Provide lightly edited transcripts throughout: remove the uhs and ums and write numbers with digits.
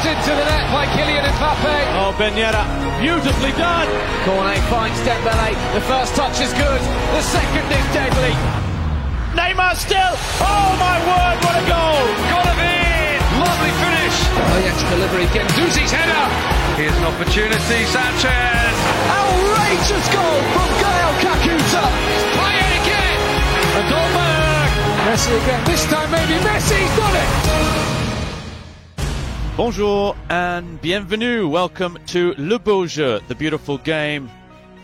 Crossed into the net by Kylian Mbappe. Oh, Ben Yedder, beautifully done. Cornet finds Dembele. The first touch is good. The second is deadly. Neymar still. Oh my word, what a goal. Golovin. Lovely finish. Ajax delivery. Guendouzi's header. Here's an opportunity. Sanchez. Outrageous goal from Gael Kakuta. Play it again. And Dolberg. Messi again. This time maybe Messi's got it. Bonjour and bienvenue. Welcome to Le Beau Jeu, the beautiful game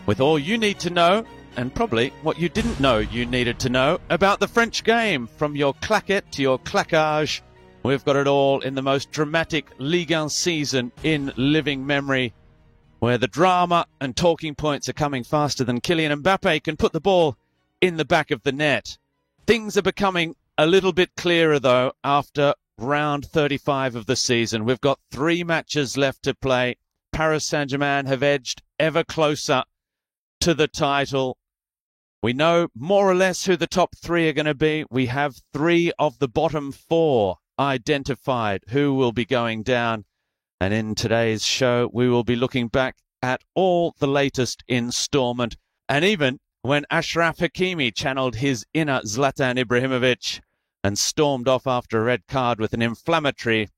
with all you need to know and probably what you didn't know you needed to know about the French game. From your claquette to your claquage, we've got it all in the most dramatic Ligue 1 season in living memory, where the drama and talking points are coming faster than Kylian Mbappe can put the ball in the back of the net. Things are becoming a little bit clearer, though, after round 35 of the season. We've got 3 matches left to play. Paris Saint-Germain have edged ever closer to the title. We know more or less who the top 3 are going to be. We have 3 of the bottom 4 identified who will be going down. And in today's show, we will be looking back at all the latest instalment. And even when Achraf Hakimi channeled his inner Zlatan Ibrahimovic and stormed off after a red card with an inflammatory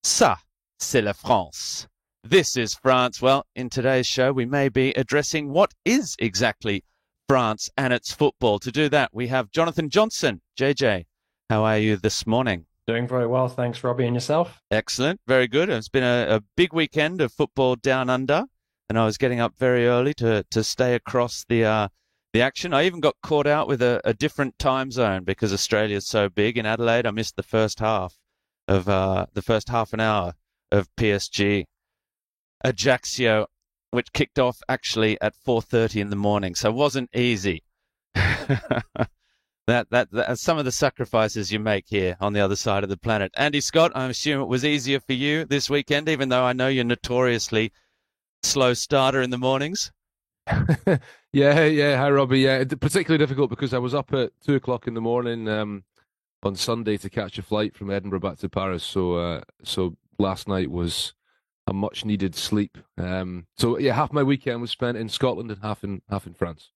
"Ça, c'est la France." This is France. Well, in today's show, we may be addressing what is exactly France and its football. To do that, we have Jonathan Johnson. JJ, how are you this morning? Doing very well, thanks, Robbie, and yourself? Excellent, very good. It's been a big weekend of football down under, and I was getting up very early to stay across the action. I even got caught out with a different time zone because Australia's so big. In Adelaide, I missed the first half an hour of PSG Ajaccio, which kicked off actually at 4:30 in the morning. So it wasn't easy. That's some of the sacrifices you make here on the other side of the planet. Andy Scott, I assume it was easier for you this weekend, even though I know you're notoriously slow starter in the mornings. Yeah. Hi, Robbie. Yeah, particularly difficult because I was up at 2:00 in the morning on Sunday to catch a flight from Edinburgh back to Paris. So last night was a much needed sleep. So yeah, half my weekend was spent in Scotland and half in France.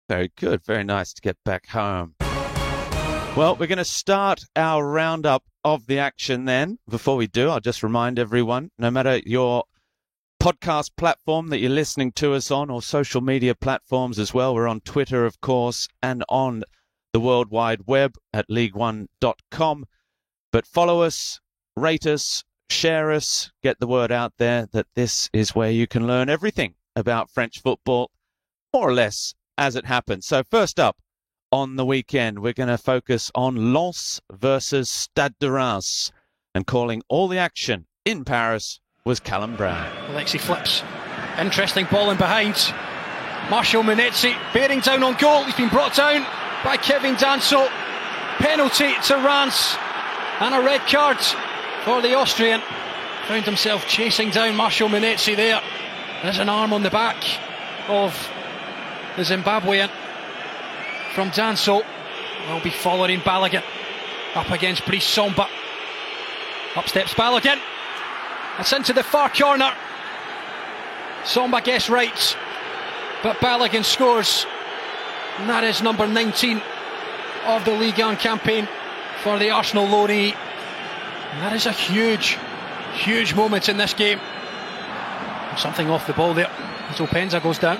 Very good. Very nice to get back home. Well, we're going to start our roundup of the action then. Before we do, I'll just remind everyone, no matter your podcast platform that you're listening to us on, or social media platforms as well. We're on Twitter, of course, and on the World Wide Web at League1.com. But follow us, rate us, share us, get the word out there that this is where you can learn everything about French football, more or less, as it happens. So first up on the weekend, we're going to focus on Lens versus Stade de Reims, and calling all the action in Paris was Callum Brown. Alexi flips. Interesting ball in behind. Martial Munetsi bearing down on goal. He's been brought down by Kevin Danso. Penalty to Reims and a red card for the Austrian. Found himself chasing down Martial Munetsi there. There's an arm on the back of the Zimbabwean from Danso. Will be following Balogun up against Brice Samba. Up steps Balogun. It's into the far corner. Samba gets right, but Balogun scores. And that is number 19 of the Ligue 1 campaign for the Arsenal loanee. And that is a huge moment in this game. Something off the ball there as Openza goes down.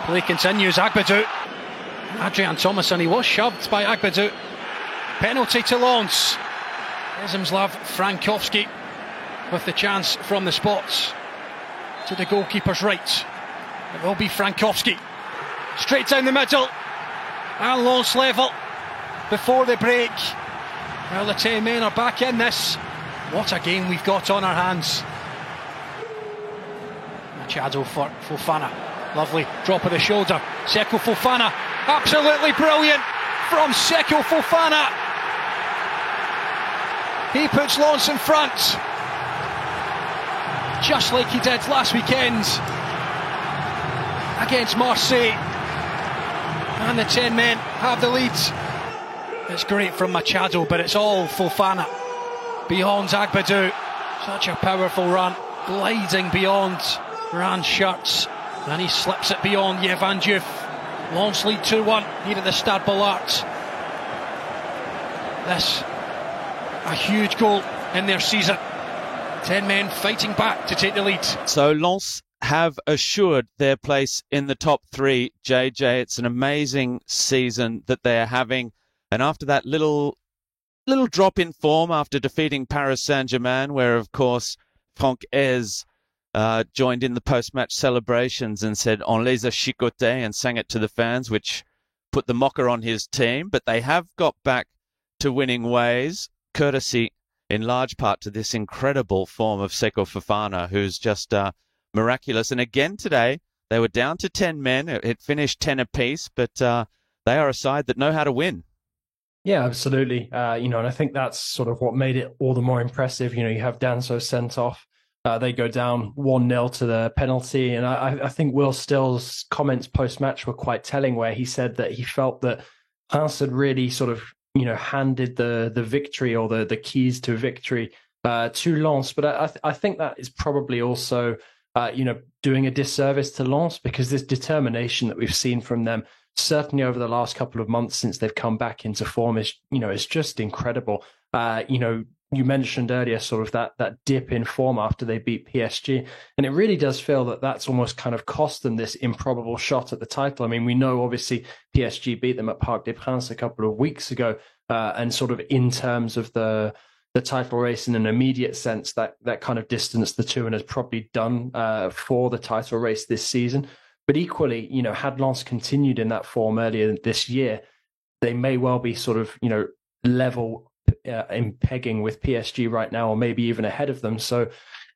Play continues. Agbadou. Adrian Thomas, and he was shoved by Agbadou. Penalty to Lens. Ezemslav Frankowski with the chance from the spots to the goalkeeper's right. It will be Frankowski. Straight down the middle. And Lens level before the break. Well, the 10 men are back in this. What a game we've got on our hands. Machado for Fofana. Lovely drop of the shoulder. Seko Fofana. Absolutely brilliant from Seko Fofana. He puts Lens in front, just like he did last weekend against Marseille. And the 10 men have the lead. It's great from Machado, but it's all Fofana. Beyond Agbadou. Such a powerful run, gliding beyond Ran's shirts, and he slips it beyond Yevan Diouf. Lens lead 2-1 here at the Stade Bollaert. This, a huge goal in their season. 10 men fighting back to take the lead. So Lens have assured their place in the top three, JJ. It's an amazing season that they're having. And after that little drop in form after defeating Paris Saint-Germain, where, of course, Franck Hez joined in the post-match celebrations and said, "On les a chicotés," and sang it to the fans, which put the mocker on his team. But they have got back to winning ways, courtesy in large part to this incredible form of Seko Fofana, who's just miraculous. And again today, they were down to 10 men. It finished 10 apiece, but they are a side that know how to win. Yeah, absolutely. And I think that's sort of what made it all the more impressive. You have Danso sent off. They go down 1-0 to the penalty. And I think Will Still's comments post-match were quite telling, where he said that he felt that Reims had really sort of, handed the victory or the keys to victory to Lens. But I think that is probably also, doing a disservice to Lens, because this determination that we've seen from them, certainly over the last couple of months since they've come back into form, is just incredible. You mentioned earlier sort of that dip in form after they beat PSG, and it really does feel that that's almost kind of cost them this improbable shot at the title. I mean, we know obviously PSG beat them at Parc des Princes a couple of weeks ago, and sort of in terms of the title race in an immediate sense, that kind of distanced the two and has probably done for the title race this season. But equally, had Lens continued in that form earlier this year, they may well be sort of, level in pegging with PSG right now, or maybe even ahead of them. So,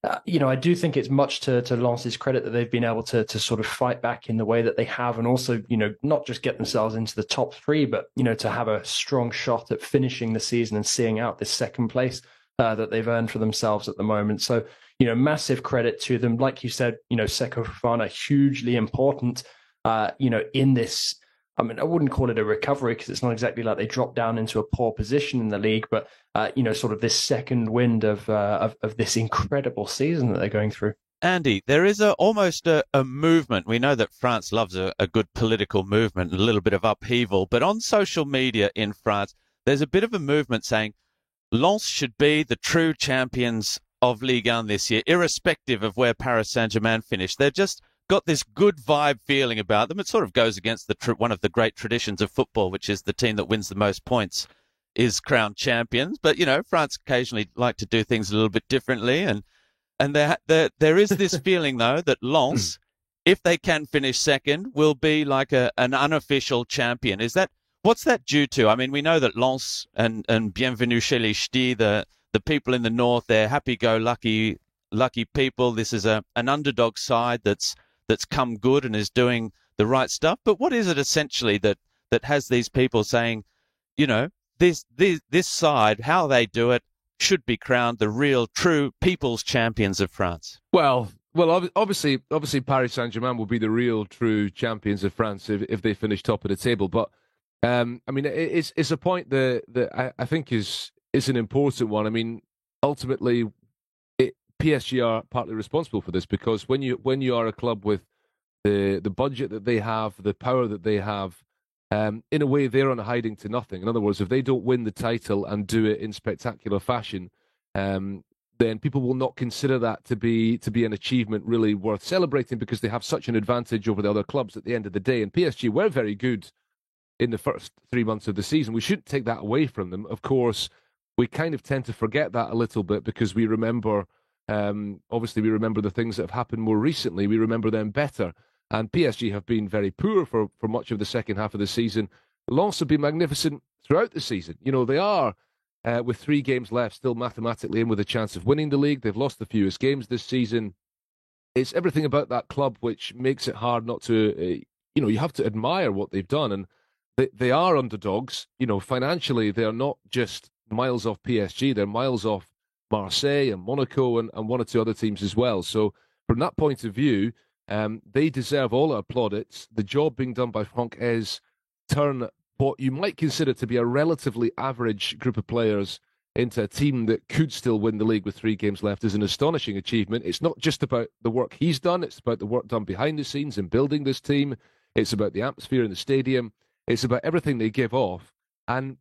I do think it's much to Lens's credit that they've been able to sort of fight back in the way that they have, and also, not just get themselves into the top three, but, to have a strong shot at finishing the season and seeing out this second place that they've earned for themselves at the moment. So, massive credit to them. Like you said, Seko Fofana, hugely important, in this. I mean, I wouldn't call it a recovery, because it's not exactly like they dropped down into a poor position in the league, but, sort of this second wind of this incredible season that they're going through. Andy, there is almost a movement. We know that France loves a good political movement and a little bit of upheaval, but on social media in France, there's a bit of a movement saying Lens should be the true champions of Ligue 1 this year, irrespective of where Paris Saint-Germain finished. They've just got this good vibe feeling about them. It sort of goes against one of the great traditions of football, which is the team that wins the most points is crowned champions. But, France occasionally like to do things a little bit differently. And there is this feeling, though, that Lens, if they can finish second, will be like an unofficial champion. What's that due to? I mean, we know that Lens and Bienvenue chez les Ch'tis, the people in the north, they're happy-go-lucky people. This is an underdog side that's come good and is doing the right stuff. But what is it essentially that has these people saying, this side, how they do it, should be crowned the real, true people's champions of France? Well, obviously, Paris Saint-Germain will be the real, true champions of France if they finish top of the table. But I mean, it's a point that I think is an important one. I mean, ultimately, PSG are partly responsible for this, because when you are a club with the budget that they have, the power that they have, in a way they're on hiding to nothing. In other words, if they don't win the title and do it in spectacular fashion, then people will not consider that to be an achievement really worth celebrating, because they have such an advantage over the other clubs at the end of the day. And PSG were very good in the first 3 months of the season. We shouldn't take that away from them. Of course, we kind of tend to forget that a little bit, because we remember. Obviously, we remember the things that have happened more recently. We remember them better. And PSG have been very poor for much of the second half of the season. Lens have been magnificent throughout the season. They are, with 3 games left, still mathematically in with a chance of winning the league. They've lost the fewest games this season. It's everything about that club which makes it hard not to, you have to admire what they've done. And they are underdogs. Financially, they are not just miles off PSG. They're miles off Marseille and Monaco and one or two other teams as well. So from that point of view, they deserve all our plaudits. The job being done by Franck Hez turn what you might consider to be a relatively average group of players into a team that could still win the league with 3 games left is an astonishing achievement. It's not just about the work he's done, it's about the work done behind the scenes in building this team. It's about the atmosphere in the stadium. It's about everything they give off. And,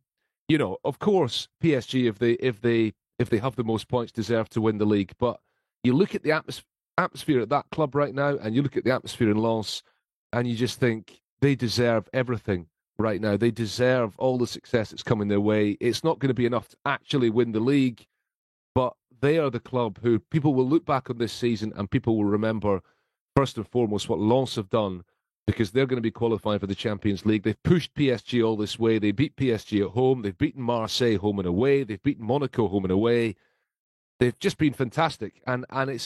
you know, of course, PSG, if they have the most points, deserve to win the league. But you look at the atmosphere at that club right now, and you look at the atmosphere in Lens, and you just think they deserve everything right now. They deserve all the success that's coming their way. It's not going to be enough to actually win the league, but they are the club who people will look back on this season and people will remember, first and foremost, what Lens have done, because they're going to be qualifying for the Champions League. They've pushed PSG all this way. They beat PSG at home. They've beaten Marseille home and away. They've beaten Monaco home and away. They've just been fantastic. And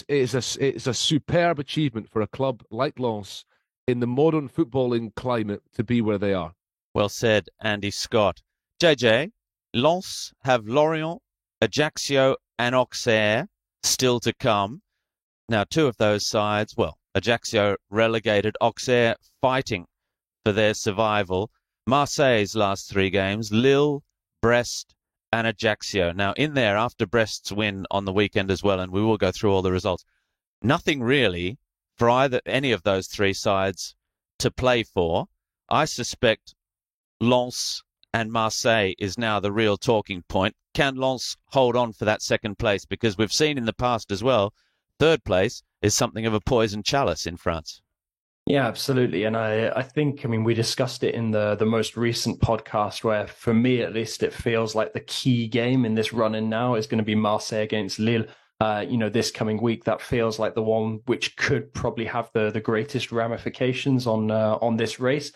it's a superb achievement for a club like Lens in the modern footballing climate to be where they are. Well said, Andy Scott. JJ, Lens have Lorient, Ajaccio and Auxerre still to come. Now, 2 of those sides, well, Ajaccio relegated, Auxerre fighting for their survival. Marseille's last 3 games, Lille, Brest and Ajaccio. Now, in there, after Brest's win on the weekend as well, and we will go through all the results, nothing really for any of those 3 sides to play for. I suspect Lens and Marseille is now the real talking point. Can Lens hold on for that second place? Because we've seen in the past as well, third place is something of a poison chalice in France. Yeah, absolutely. And I think, I mean, we discussed it in the most recent podcast where, for me at least, it feels like the key game in this run-in now is going to be Marseille against Lille. This coming week, that feels like the one which could probably have the greatest ramifications on this race.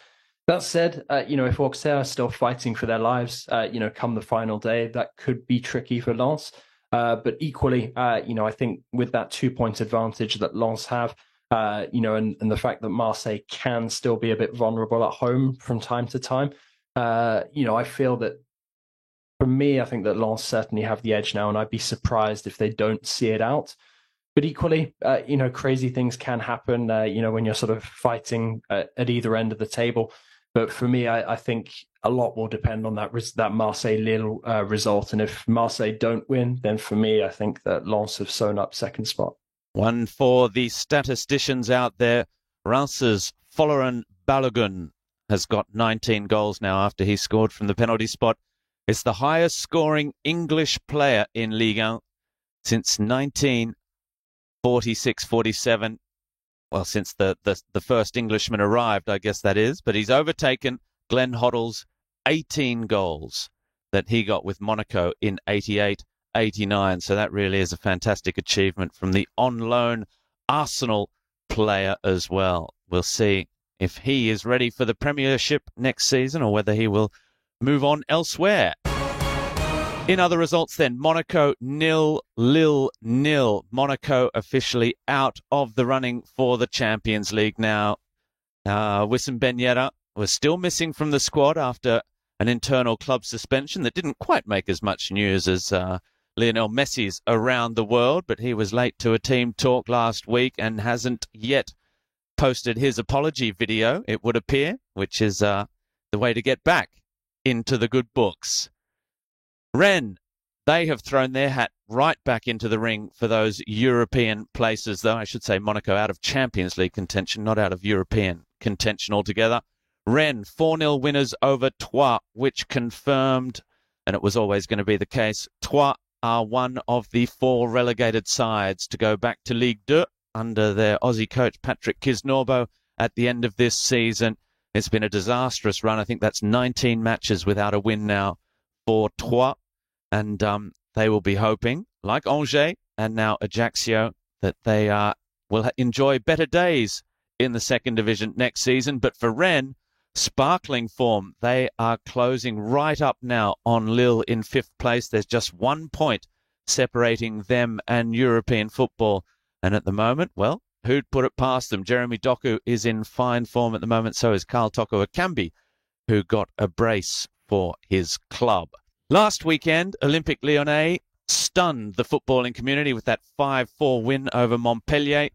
That said, if Auxerre are still fighting for their lives, come the final day, that could be tricky for Lens. But equally, I think with that 2-point advantage that Lens have, and the fact that Marseille can still be a bit vulnerable at home from time to time, I feel that for me, I think that Lens certainly have the edge now, and I'd be surprised if they don't see it out. But equally, crazy things can happen, when you're sort of fighting at either end of the table. But for me, I think a lot will depend on that Marseille-Lille result. And if Marseille don't win, then for me, I think that Lens have sewn up second spot. One for the statisticians out there. Reims' Folarin Balogun has got 19 goals now after he scored from the penalty spot. It's the highest scoring English player in Ligue 1 since 1946-47. Well, since the first Englishman arrived, I guess that is. But he's overtaken Glenn Hoddle's 18 goals that he got with Monaco in 88-89. So that really is a fantastic achievement from the on-loan Arsenal player as well. We'll see if he is ready for the Premiership next season or whether he will move on elsewhere. In other results then, Monaco 0, Lille 0. Monaco officially out of the running for the Champions League now. Wissam Ben Yedder was still missing from the squad after an internal club suspension that didn't quite make as much news as Lionel Messi's around the world, but he was late to a team talk last week and hasn't yet posted his apology video, it would appear, which is the way to get back into the good books. Rennes, they have thrown their hat right back into the ring for those European places, though I should say Monaco out of Champions League contention, not out of European contention altogether. Rennes, 4-0 winners over Troyes, which confirmed, and it was always going to be the case, Troyes are one of the 4 relegated sides to go back to Ligue 2 under their Aussie coach Patrick Kisnorbo at the end of this season. It's been a disastrous run. I think that's 19 matches without a win now for Troyes. And they will be hoping, like Angers and now Ajaccio, that they will enjoy better days in the second division next season. But for Rennes, sparkling form. They are closing right up now on Lille in 5th place. There's just 1 point separating them and European football. And at the moment, well, who'd put it past them? Jeremy Doku is in fine form at the moment. So is Karl Toko Ekambi, who got a brace for his club. Last weekend, Olympique Lyonnais stunned the footballing community with that 5-4 win over Montpellier.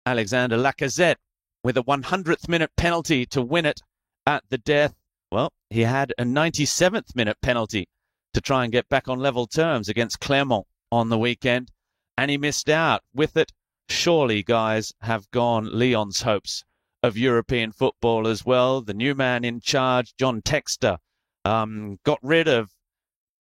Alexander Lacazette with a 100th minute penalty to win it at the death. Well, he had a 97th minute penalty to try and get back on level terms against Clermont on the weekend, and he missed out. With it, surely, guys, have gone Lyon's hopes of European football as well. The new man in charge, John Textor, got rid of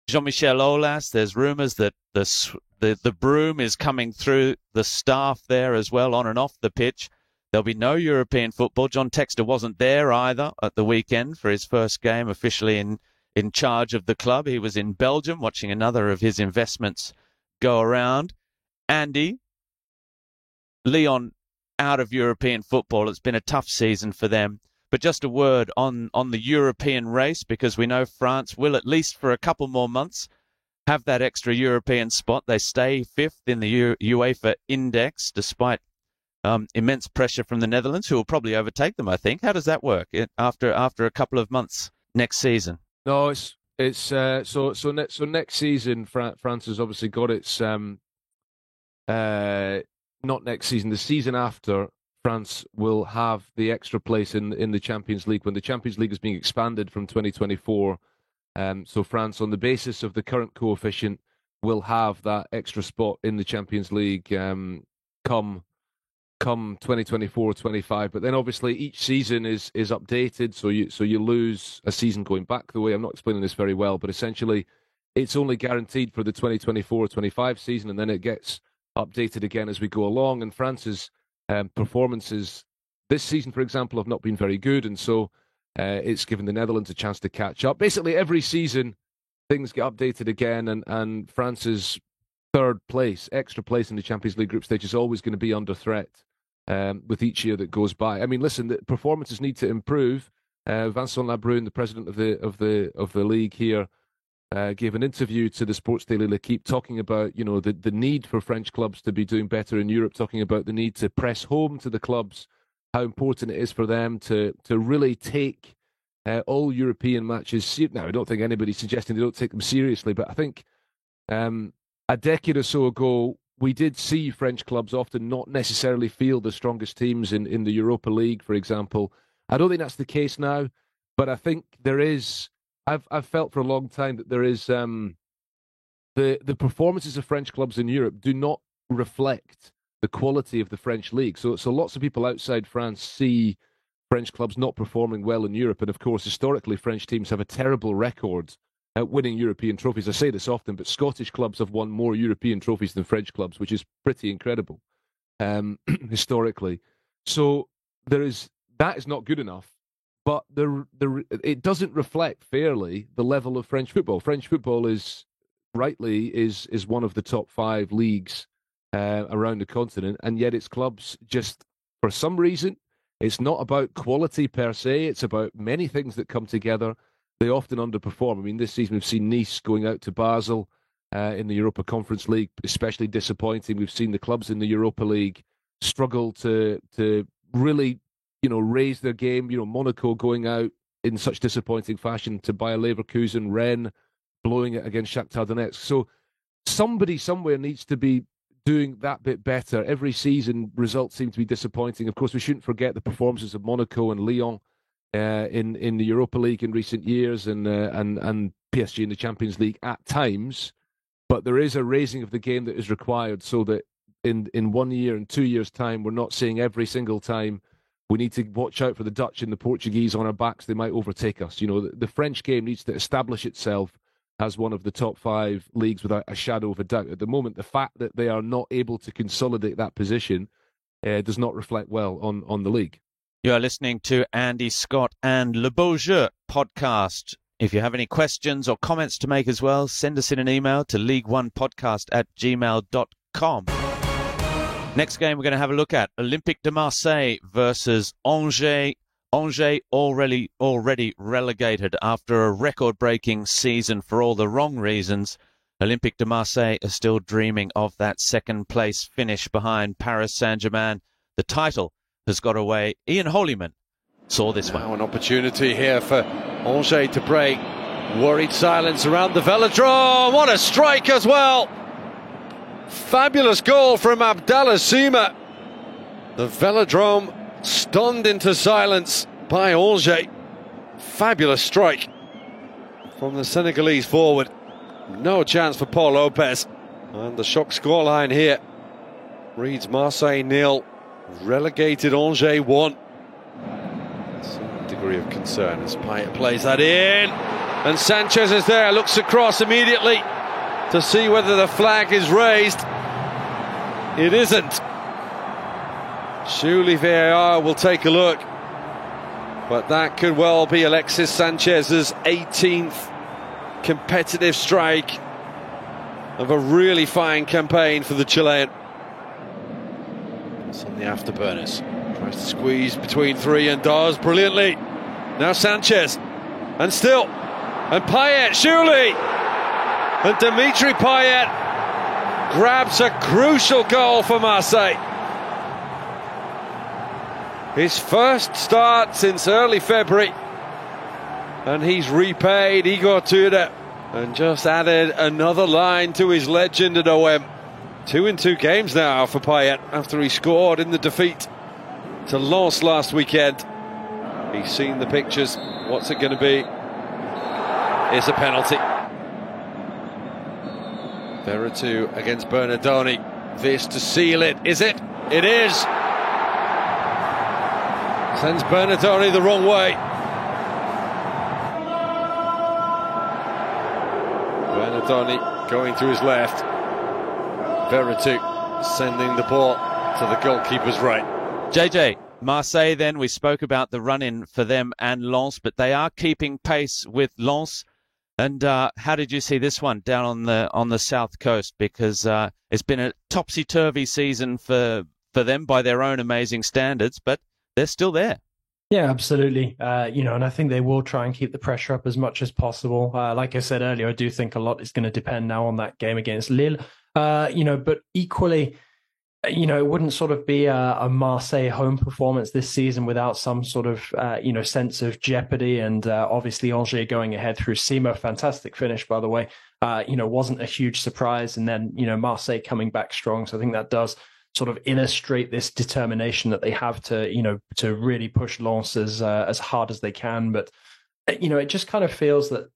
Jean-Michel Aulas. There's rumours that the broom is coming through the staff there as well, on and off the pitch. There'll be no European football. John Textor wasn't there either at the weekend for his first game officially in charge of the club. He was in Belgium watching another of his investments go around. Andy, Lyon out of European football. It's been a tough season for them. But just a word on the European race, because we know France will, at least for a couple more months, have that extra European spot. They stay fifth in the UEFA index, despite immense pressure from the Netherlands, who will probably overtake them, I think. How does that work after a couple of months next season? No, so next season, France has obviously got its not next season, the season after. France will have the extra place in the Champions League when the Champions League is being expanded from 2024. So France, on the basis of the current coefficient, will have that extra spot in the Champions League come 2024-25. But then obviously each season is updated, so you lose a season going back the way. I'm not explaining this very well, but essentially it's only guaranteed for the 2024-25 season, and then it gets updated again as we go along. And France's performances this season, for example, have not been very good, and so it's given the Netherlands a chance to catch up. Basically, every season things get updated again, and France's third place, extra place in the Champions League group stage, is always going to be under threat with each year that goes by. I mean, listen, the performances need to improve. Vincent Labrune, the president of the league here, gave an interview to the Sports Daily L'Équipe talking about, the need for French clubs to be doing better in Europe, talking about the need to press home to the clubs how important it is for them to really take all European matches. Now, I don't think anybody's suggesting they don't take them seriously, but I think a decade or so ago, we did see French clubs often not necessarily field the strongest teams in the Europa League, for example. I don't think that's the case now, but I think there is. I've felt for a long time that there is the performances of French clubs in Europe do not reflect the quality of the French league. So lots of people outside France see French clubs not performing well in Europe, and of course, historically, French teams have a terrible record at winning European trophies. I say this often, but Scottish clubs have won more European trophies than French clubs, which is pretty incredible historically. So that is not good enough. But it doesn't reflect fairly the level of French football. French football is one of the top 5 leagues around the continent, and yet its clubs just, for some reason, it's not about quality per se. It's about many things that come together. They often underperform. I mean, this season we've seen Nice going out to Basel in the Europa Conference League, especially disappointing. We've seen the clubs in the Europa League struggle to really, raise their game. Monaco going out in such disappointing fashion to Bayer Leverkusen, Rennes blowing it against Shakhtar Donetsk. So somebody somewhere needs to be doing that bit better. Every season results seem to be disappointing. Of course, we shouldn't forget the performances of Monaco and Lyon in the Europa League in recent years, and PSG in the Champions League at times. But there is a raising of the game that is required, so that in 1 year and 2 years' time, we're not seeing every single time. We need to watch out for the Dutch and the Portuguese on our backs. They might overtake us. The French game needs to establish itself as one of the top 5 leagues without a shadow of a doubt. At the moment, the fact that they are not able to consolidate that position does not reflect well on the league. You are listening to Andy Scott and Le Beau Jeu podcast. If you have any questions or comments to make as well, send us in an email to league1podcast@gmail.com. Next game we're going to have a look at Olympique de Marseille versus Angers. Angers already relegated after a record-breaking season for all the wrong reasons. Olympique de Marseille are still dreaming of that second-place finish behind Paris Saint-Germain. The title has got away. Ian Holyman saw this one. Now an opportunity here for Angers to break. Worried silence around the Velodrome. What a strike as well! Fabulous goal from Abdallah Sima. The Velodrome stunned into silence by Angers. Fabulous strike from the Senegalese forward. No chance for Paul Lopez. And the shock scoreline here reads Marseille 0, relegated Angers 1. Some degree of concern as Payet plays that in. And Sanchez is there, looks across immediately to see whether the flag is raised. It isn't. Surely VAR will take a look. But that could well be Alexis Sanchez's 18th competitive strike of a really fine campaign for the Chilean. It's on the afterburners. Tries to squeeze between three and does brilliantly. Now Sanchez. And still. And Payet, surely. And Dimitri Payet grabs a crucial goal for Marseille. His first start since early February. And he's repaid Igor Tudor and just added another line to his legend at OM. 2 in 2 games now for Payet after he scored in the defeat to Lens last weekend. He's seen the pictures. What's it going to be? It's a penalty. Veretout against Bernardoni. This to seal it. Is it? It is. Sends Bernardoni the wrong way. Bernardoni going to his left. Veretout sending the ball to the goalkeeper's right. JJ, Marseille then, we spoke about the run-in for them and Lens, but they are keeping pace with Lens. And how did you see this one down on the south coast? Because it's been a topsy-turvy season for them by their own amazing standards, but they're still there. Yeah, absolutely. And I think they will try and keep the pressure up as much as possible. Like I said earlier, I do think a lot is going to depend now on that game against Lille. But equally, it wouldn't sort of be a Marseille home performance this season without some sort of, sense of jeopardy. And obviously Angers going ahead through Sima, fantastic finish, by the way, wasn't a huge surprise. And then, Marseille coming back strong. So I think that does sort of illustrate this determination that they have to really push Lens as hard as they can. But, it just kind of feels that,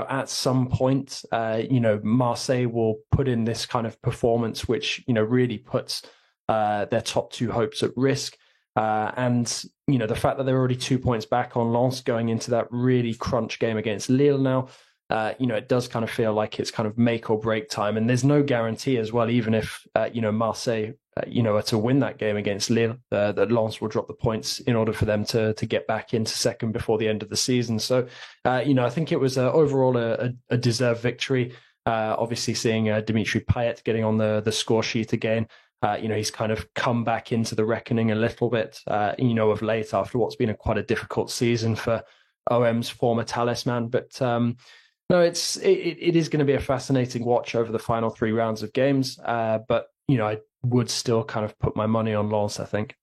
at some point, Marseille will put in this kind of performance, which, really puts their top two hopes at risk. And the fact that they're already 2 points back on Lens going into that really crunch game against Lille now, it does kind of feel like it's kind of make or break time. And there's no guarantee as well, even if, Marseille, are to win that game against Lille, that Lens will drop the points in order for them to get back into second before the end of the season. So, I think it was overall a deserved victory. Obviously seeing Dimitri Payet getting on the score sheet again. He's kind of come back into the reckoning a little bit, of late after what's been quite a difficult season for OM's former talisman. But no, it is going to be a fascinating watch over the final 3 rounds of games. But, I would still kind of put my money on Lens, I think.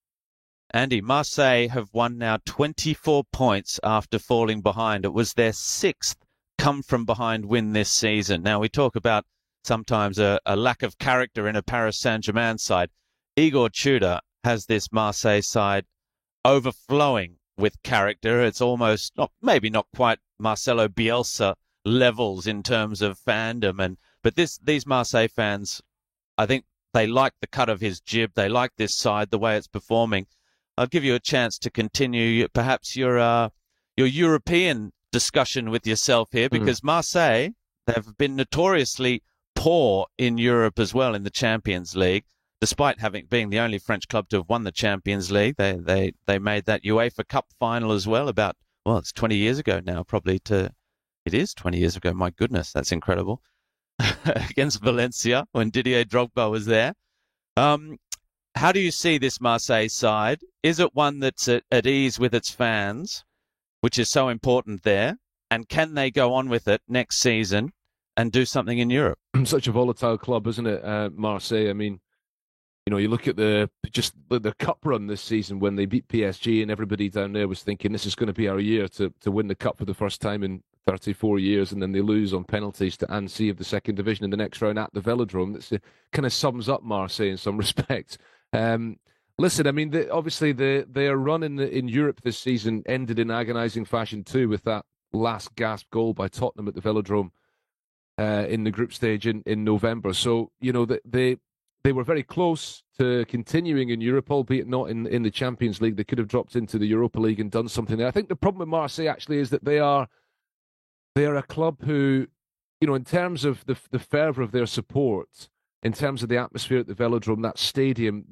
Andy, Marseille have won now 24 points after falling behind. It was their 6th come-from-behind win this season. Now, we talk about sometimes a lack of character in a Paris Saint-Germain side. Igor Tudor has this Marseille side overflowing with character. It's almost, maybe not quite Marcelo Bielsa levels in terms of fandom. But these Marseille fans, I think they like the cut of his jib. They like this side, the way it's performing. I'll give you a chance to continue perhaps your European discussion with yourself here, because Marseille, they've been notoriously poor in Europe as well in the Champions League, despite being the only French club to have won the Champions League. They made that UEFA Cup final as well it's 20 years ago now, it is 20 years ago. My goodness, that's incredible. Against Valencia when Didier Drogba was there. How do you see this Marseille side? Is it one that's at ease with its fans, which is so important there? And can they go on with it next season and do something in Europe? Such a volatile club, isn't it, Marseille? I mean, you look at the cup run this season when they beat PSG, and everybody down there was thinking this is going to be our year to win the cup for the first time in 34 years, and then they lose on penalties to Annecy of the second division in the next round at the Velodrome. That kind of sums up Marseille in some respects. Listen, I mean, obviously their run in Europe this season ended in agonising fashion too, with that last gasp goal by Tottenham at the Velodrome in the group stage in November. So, they were very close to continuing in Europe, albeit not in the Champions League. They could have dropped into the Europa League and done something there. I think the problem with Marseille actually is that they are a club who, in terms of the fervour of their support, in terms of the atmosphere at the Velodrome, that stadium,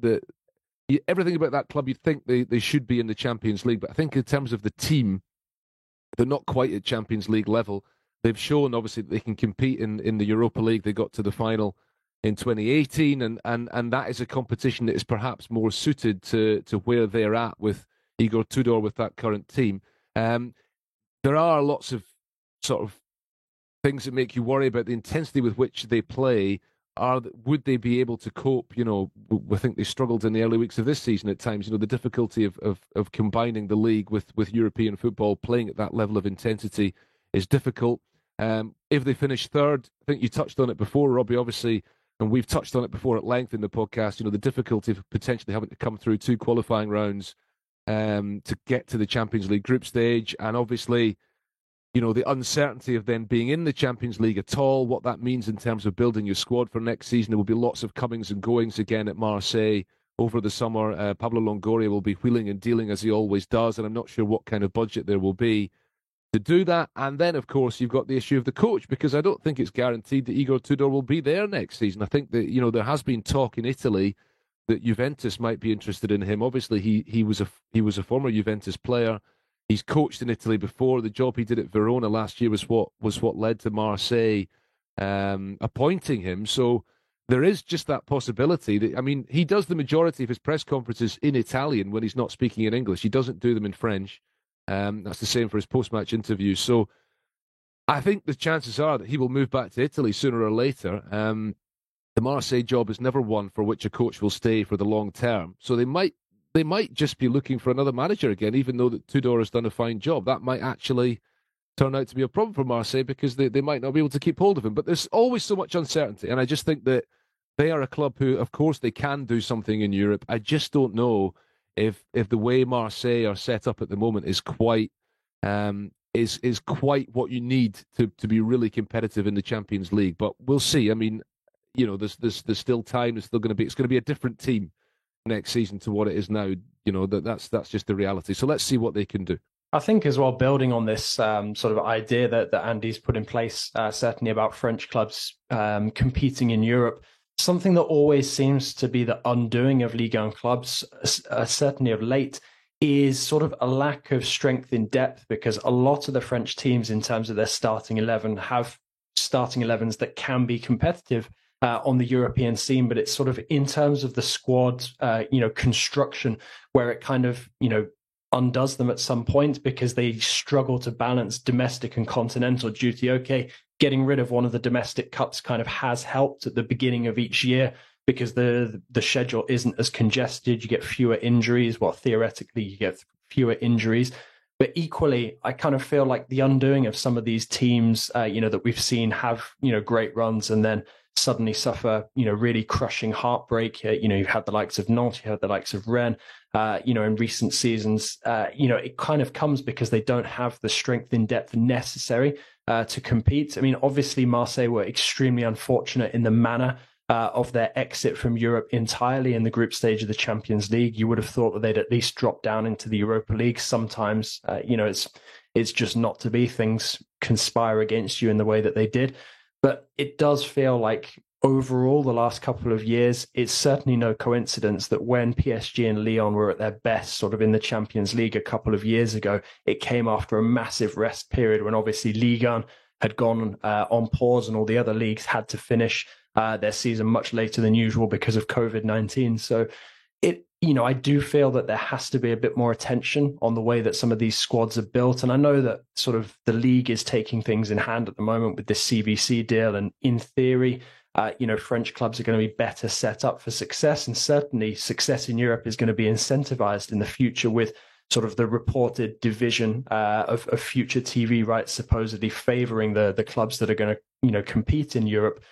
everything about that club, you'd think they should be in the Champions League. But I think in terms of the team, they're not quite at Champions League level. They've shown, obviously, that they can compete in the Europa League. They got to the final in 2018, and that is a competition that is perhaps more suited to where they're at with Igor Tudor, with that current team. There are lots of sort of things that make you worry about the intensity with which they play. Would they be able to cope? I think they struggled in the early weeks of this season at times. The difficulty of combining the league with European football, playing at that level of intensity is difficult. If they finish third, I think you touched on it before, Robbie, obviously, and we've touched on it before at length in the podcast, the difficulty of potentially having to come through 2 qualifying rounds to get to the Champions League group stage. And obviously, the uncertainty of then being in the Champions League at all, what that means in terms of building your squad for next season. There will be lots of comings and goings again at Marseille over the summer. Pablo Longoria will be wheeling and dealing as he always does, and I'm not sure what kind of budget there will be to do that. And then, of course, you've got the issue of the coach, because I don't think it's guaranteed that Igor Tudor will be there next season. I think that, there has been talk in Italy that Juventus might be interested in him. Obviously, he was a former Juventus player. He's coached in Italy before. The job he did at Verona last year was what led to Marseille appointing him. So there is just that possibility. That, he does the majority of his press conferences in Italian when he's not speaking in English. He doesn't do them in French. That's the same for his post-match interviews. So I think the chances are that he will move back to Italy sooner or later. The Marseille job is never one for which a coach will stay for the long term. So they might just be looking for another manager again, even though that Tudor has done a fine job. That might actually turn out to be a problem for Marseille, because they might not be able to keep hold of him. But there's always so much uncertainty, and I just think that they are a club who, of course, they can do something in Europe. I just don't know if the way Marseille are set up at the moment is quite is quite what you need to be really competitive in the Champions League. But we'll see. There's still time. It's going to be a different team next season to what it is now. That's just the reality. So let's see what they can do. I think as well, building on this sort of idea that Andy's put in place, certainly about French clubs competing in Europe, something that always seems to be the undoing of Ligue 1 clubs, certainly of late, is sort of a lack of strength in depth, because a lot of the French teams, in terms of their starting 11, have starting 11s that can be competitive on the European scene, but it's sort of in terms of the squad, construction, where it kind of, undoes them at some point, because they struggle to balance domestic and continental duty. Okay, getting rid of one of the domestic cups kind of has helped at the beginning of each year, because the schedule isn't as congested. You get fewer injuries. Well, theoretically, you get fewer injuries. But equally, I kind of feel like the undoing of some of these teams, that we've seen have, great runs and then suddenly suffer, really crushing heartbreak. You've had the likes of Nantes, you had the likes of Rennes, in recent seasons. It kind of comes because they don't have the strength in depth necessary to compete. Obviously, Marseille were extremely unfortunate in the manner of their exit from Europe entirely in the group stage of the Champions League. You would have thought that they'd at least drop down into the Europa League. Sometimes, it's just not to be. Things conspire against you in the way that they did. But it does feel like overall the last couple of years, it's certainly no coincidence that when PSG and Lyon were at their best sort of in the Champions League a couple of years ago, it came after a massive rest period when obviously Ligue 1 had gone on pause and all the other leagues had to finish their season much later than usual because of COVID-19. So I do feel that there has to be a bit more attention on the way that some of these squads are built. And I know that sort of the league is taking things in hand at the moment with this CVC deal. And in theory, French clubs are going to be better set up for success. And certainly success in Europe is going to be incentivized in the future with sort of the reported division of future TV rights supposedly favoring the clubs that are going to, compete in Europe.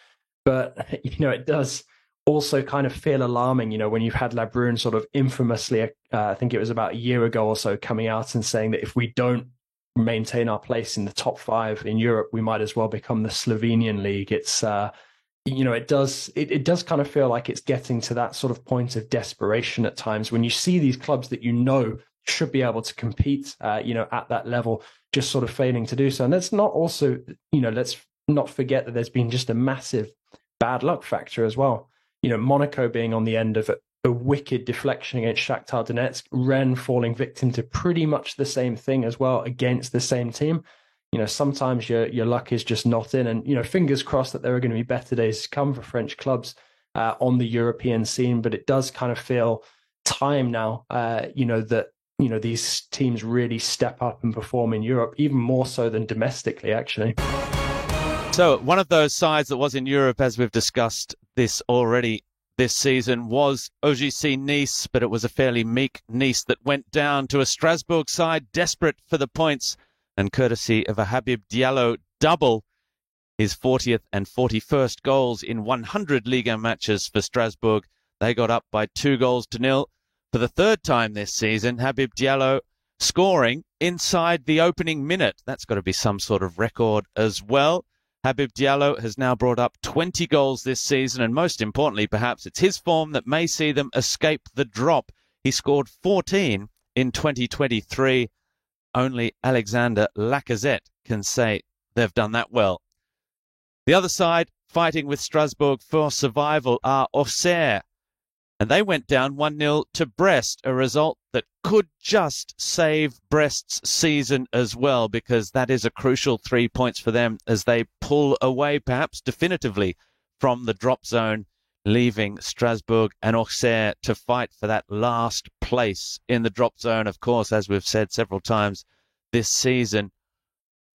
But, it does also kind of feel alarming, when you've had La Brune sort of infamously, I think it was about a year ago or so, coming out and saying that if we don't maintain our place in the top 5 in Europe, we might as well become the Slovenian league. It's it does kind of feel like it's getting to that sort of point of desperation at times when you see these clubs that should be able to compete at that level, just sort of failing to do so. And let's not forget that there's been just a massive bad luck factor as well. Monaco being on the end of a wicked deflection against Shakhtar Donetsk, Rennes falling victim to pretty much the same thing as well against the same team. Sometimes your luck is just not in, and fingers crossed that there are going to be better days to come for French clubs on the European scene. But it does kind of feel time now, that these teams really step up and perform in Europe, even more so than domestically, actually. So one of those sides that was in Europe, as we've discussed this already this season, was OGC Nice, but it was a fairly meek Nice that went down to a Strasbourg side desperate for the points, and courtesy of a Habib Diallo double, his 40th and 41st goals in 100 Liga matches for Strasbourg. They got up by 2-0 for the third time this season. Habib Diallo scoring inside the opening minute. That's got to be some sort of record as well. Habib Diallo has now brought up 20 goals this season, and most importantly, perhaps, it's his form that may see them escape the drop. He scored 14 in 2023. Only Alexander Lacazette can say they've done that well. The other side, fighting with Strasbourg for survival, are Auxerre, and they went down 1-0 to Brest, a result that could just save Brest's season as well, because that is a crucial 3 points for them as they pull away, perhaps definitively, from the drop zone, leaving Strasbourg and Auxerre to fight for that last place in the drop zone. Of course, as we've said several times this season,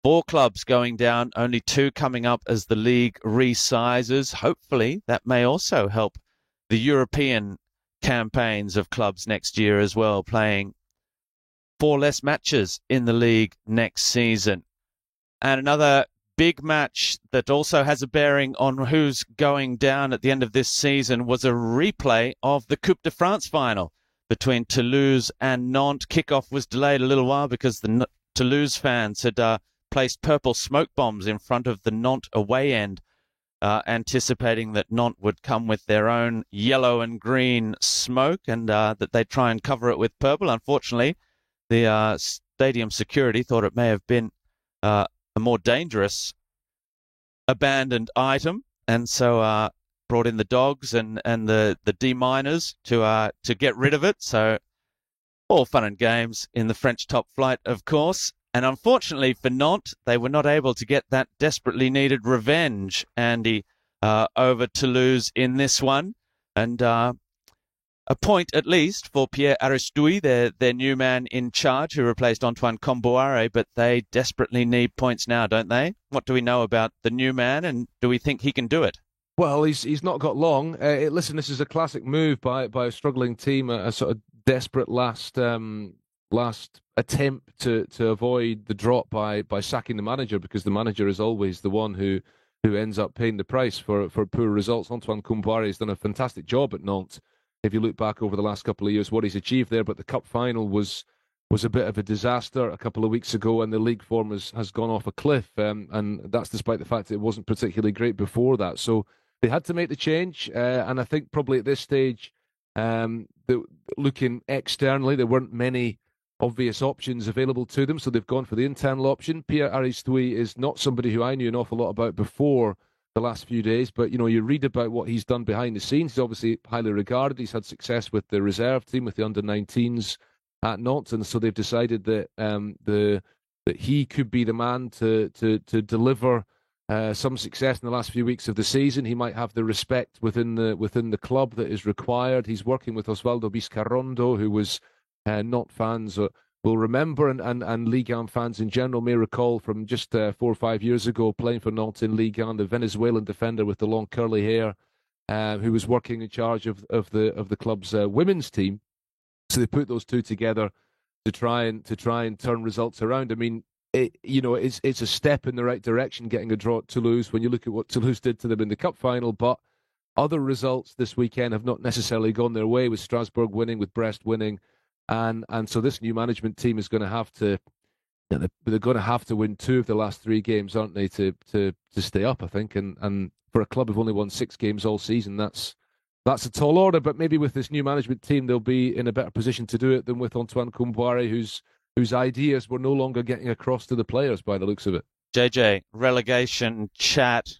4 clubs going down, only 2 coming up as the league resizes. Hopefully, that may also help the European campaigns of clubs next year as well, playing 4 less matches in the league next season. And another big match that also has a bearing on who's going down at the end of this season was a replay of the Coupe de France final between Toulouse and Nantes. Kickoff was delayed a little while because the Toulouse fans had placed purple smoke bombs in front of the Nantes away end, anticipating that Nantes would come with their own yellow and green smoke and that they'd try and cover it with purple. Unfortunately, the stadium security thought it may have been a more dangerous abandoned item, and so brought in the dogs and the deminers to get rid of it. So all fun and games in the French top flight, of course. And unfortunately for Nantes, they were not able to get that desperately needed revenge, Andy, over Toulouse in this one. And a point at least for Pierre Aristouille, their new man in charge, who replaced Antoine Kombouaré, but they desperately need points now, don't they? What do we know about the new man, and do we think he can do it? Well, he's not got long. Listen, this is a classic move by a struggling team, a sort of desperate last attempt to avoid the drop by sacking the manager, because the manager is always the one who ends up paying the price for poor results. Antoine Kombouaré has done a fantastic job at Nantes. If you look back over the last couple of years, what he's achieved there, but the cup final was a bit of a disaster a couple of weeks ago, and the league form has gone off a cliff, and that's despite the fact that it wasn't particularly great before that. So they had to make the change, and I think probably at this stage, looking externally, there weren't many obvious options available to them, so they've gone for the internal option. Pierre Aristouille is not somebody who I knew an awful lot about before the last few days, but you read about what he's done behind the scenes. He's obviously highly regarded. He's had success with the reserve team, with the under-19s at Nantes, and so they've decided that that he could be the man to deliver some success in the last few weeks of the season. He might have the respect within the club that is required. He's working with Osvaldo Vizcarrondo, who was Nantes fans will remember, and Ligue 1 fans in general may recall from just 4 or 5 years ago, playing for Nantes in Ligue 1, the Venezuelan defender with the long curly hair, who was working in charge of the club's women's team. So they put those two together to try and turn results around. I mean, it's a step in the right direction, getting a draw at Toulouse when you look at what Toulouse did to them in the cup final. But other results this weekend have not necessarily gone their way, with Strasbourg winning, with Brest winning. And so this new management team is going to have to they're going to have to win 2 of the last 3 games, aren't they, to stay up, I think. And for a club who've only won 6 games all season, that's a tall order. But maybe with this new management team, they'll be in a better position to do it than with Antoine Kombouaré, whose ideas were no longer getting across to the players by the looks of it. JJ, relegation chat.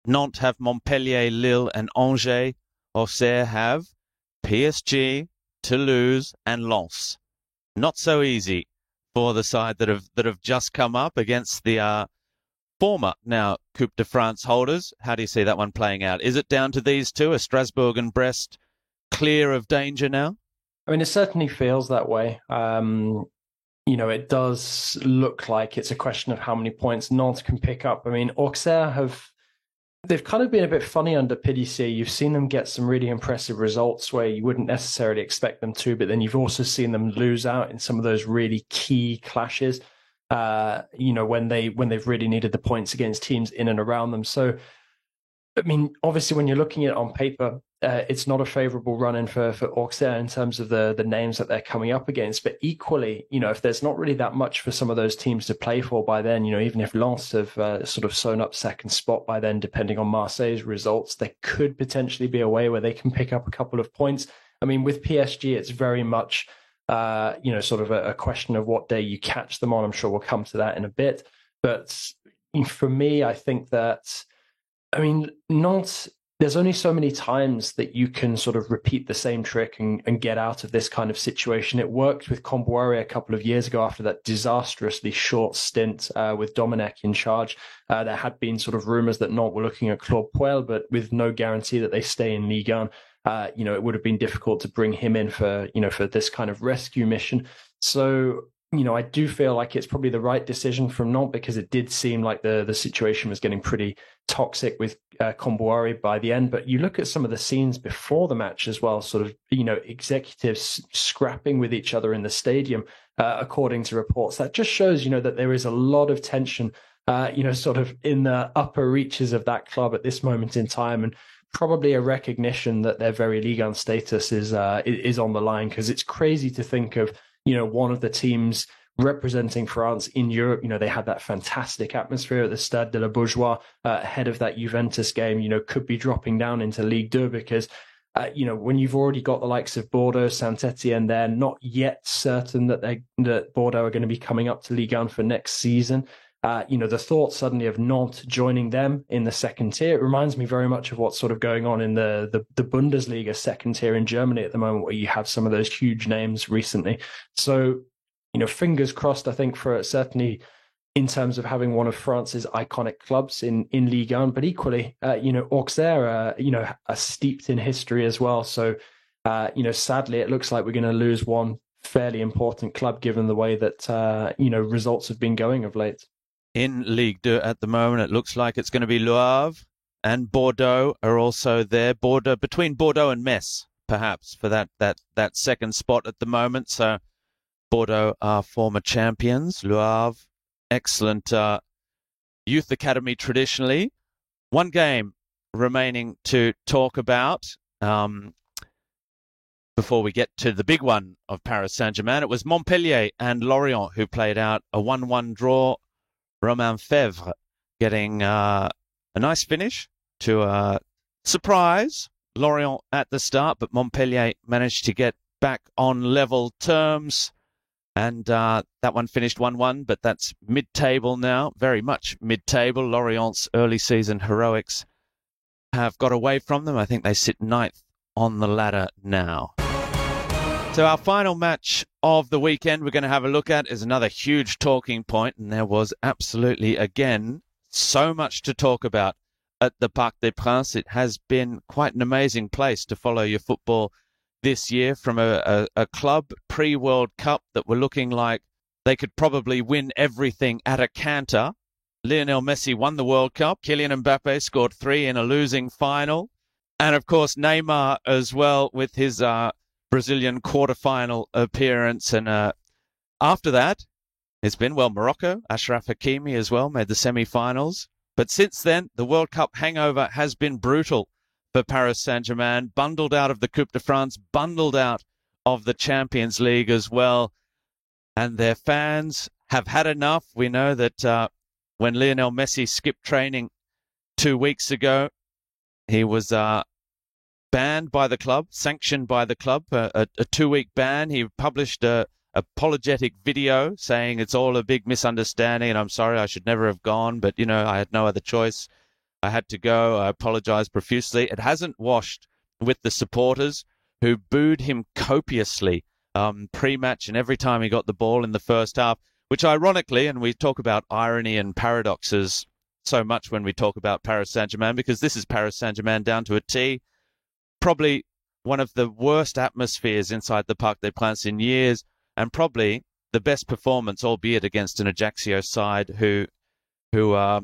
Nantes have Montpellier, Lille and Angers. Auxerre have PSG, Toulouse and Lens. Not so easy for the side that have just come up against the former now Coupe de France holders. How do you see that one playing out? Is it down to these two? Are Strasbourg and Brest clear of danger now? I mean, it certainly feels that way. It does look like it's a question of how many points Nantes can pick up. I mean, Auxerre they've kind of been a bit funny under Pélissier. You've seen them get some really impressive results where you wouldn't necessarily expect them to, but then you've also seen them lose out in some of those really key clashes, when they've really needed the points against teams in and around them. So, I mean, obviously, when you're looking at it on paper, it's not a favourable run-in for Auxerre in terms of the names that they're coming up against. But equally, if there's not really that much for some of those teams to play for by then, even if Lens have sort of sewn up second spot by then, depending on Marseille's results, there could potentially be a way where they can pick up a couple of points. I mean, with PSG, it's very much, sort of a question of what day you catch them on. I'm sure we'll come to that in a bit. But for me, I think that, Nantes, there's only so many times that you can sort of repeat the same trick and get out of this kind of situation. It worked with Kombouaré a couple of years ago after that disastrously short stint with Domenech in charge. There had been sort of rumours that Nantes were looking at Claude Puel, but with no guarantee that they stay in Ligue 1. It would have been difficult to bring him in for this kind of rescue mission. So, I do feel like it's probably the right decision from Nantes because it did seem like the situation was getting pretty toxic with Kombouaré by the end. But you look at some of the scenes before the match as well, sort of, executives scrapping with each other in the stadium, according to reports. That just shows, that there is a lot of tension, sort of in the upper reaches of that club at this moment in time. And probably a recognition that their very Ligue 1 status is on the line, because it's crazy to think of, one of the teams representing France in Europe. They had that fantastic atmosphere at the Stade de la Beaujoire ahead of that Juventus game, could be dropping down into Ligue 2 because, when you've already got the likes of Bordeaux, Saint-Etienne, they're not yet certain that Bordeaux are going to be coming up to Ligue 1 for next season. The thought suddenly of Nantes joining them in the second tier, it reminds me very much of what's sort of going on in the Bundesliga second tier in Germany at the moment, where you have some of those huge names recently. So, fingers crossed, I think, for certainly in terms of having one of France's iconic clubs in Ligue 1, but equally, Auxerre, are steeped in history as well. So, sadly, it looks like we're going to lose one fairly important club given the way that, results have been going of late. In Ligue 2 at the moment, it looks like it's going to be Le Havre and Bordeaux are also there. Between Bordeaux and Metz, perhaps, for that second spot at the moment. So Bordeaux are former champions. Le Havre, excellent youth academy traditionally. One game remaining to talk about before we get to the big one of Paris Saint-Germain. It was Montpellier and Lorient who played out a 1-1 draw. Romain Fèvre getting a nice finish to surprise Lorient at the start, but Montpellier managed to get back on level terms. And that one finished 1-1, but that's mid-table now, very much mid-table. Lorient's early season heroics have got away from them. I think they sit 9th on the ladder now. So our final match of the weekend we're going to have a look at is another huge talking point, and there was absolutely, again, so much to talk about at the Parc des Princes. It has been quite an amazing place to follow your football this year, from a club pre-World Cup that were looking like they could probably win everything at a canter. Lionel Messi won the World Cup. Kylian Mbappe scored 3 in a losing final. And, of course, Neymar as well with his Brazilian quarterfinal appearance. And after that, it's been, Morocco. Achraf Hakimi as well made the semi-finals. But since then, the World Cup hangover has been brutal for Paris Saint-Germain, bundled out of the Coupe de France, bundled out of the Champions League as well. And their fans have had enough. We know that when Lionel Messi skipped training 2 weeks ago, he was banned by the club, sanctioned by the club, a 2-week ban. He published a apologetic video saying it's all a big misunderstanding and I'm sorry, I should never have gone, but, you know, I had no other choice. I had to go. I apologize profusely. It hasn't washed with the supporters who booed him copiously pre-match and every time he got the ball in the first half, which ironically, and we talk about irony and paradoxes so much when we talk about Paris Saint-Germain, because this is Paris Saint-Germain down to a T, probably one of the worst atmospheres inside the Parc des Princes in years, and probably the best performance, albeit against an Ajaccio side who were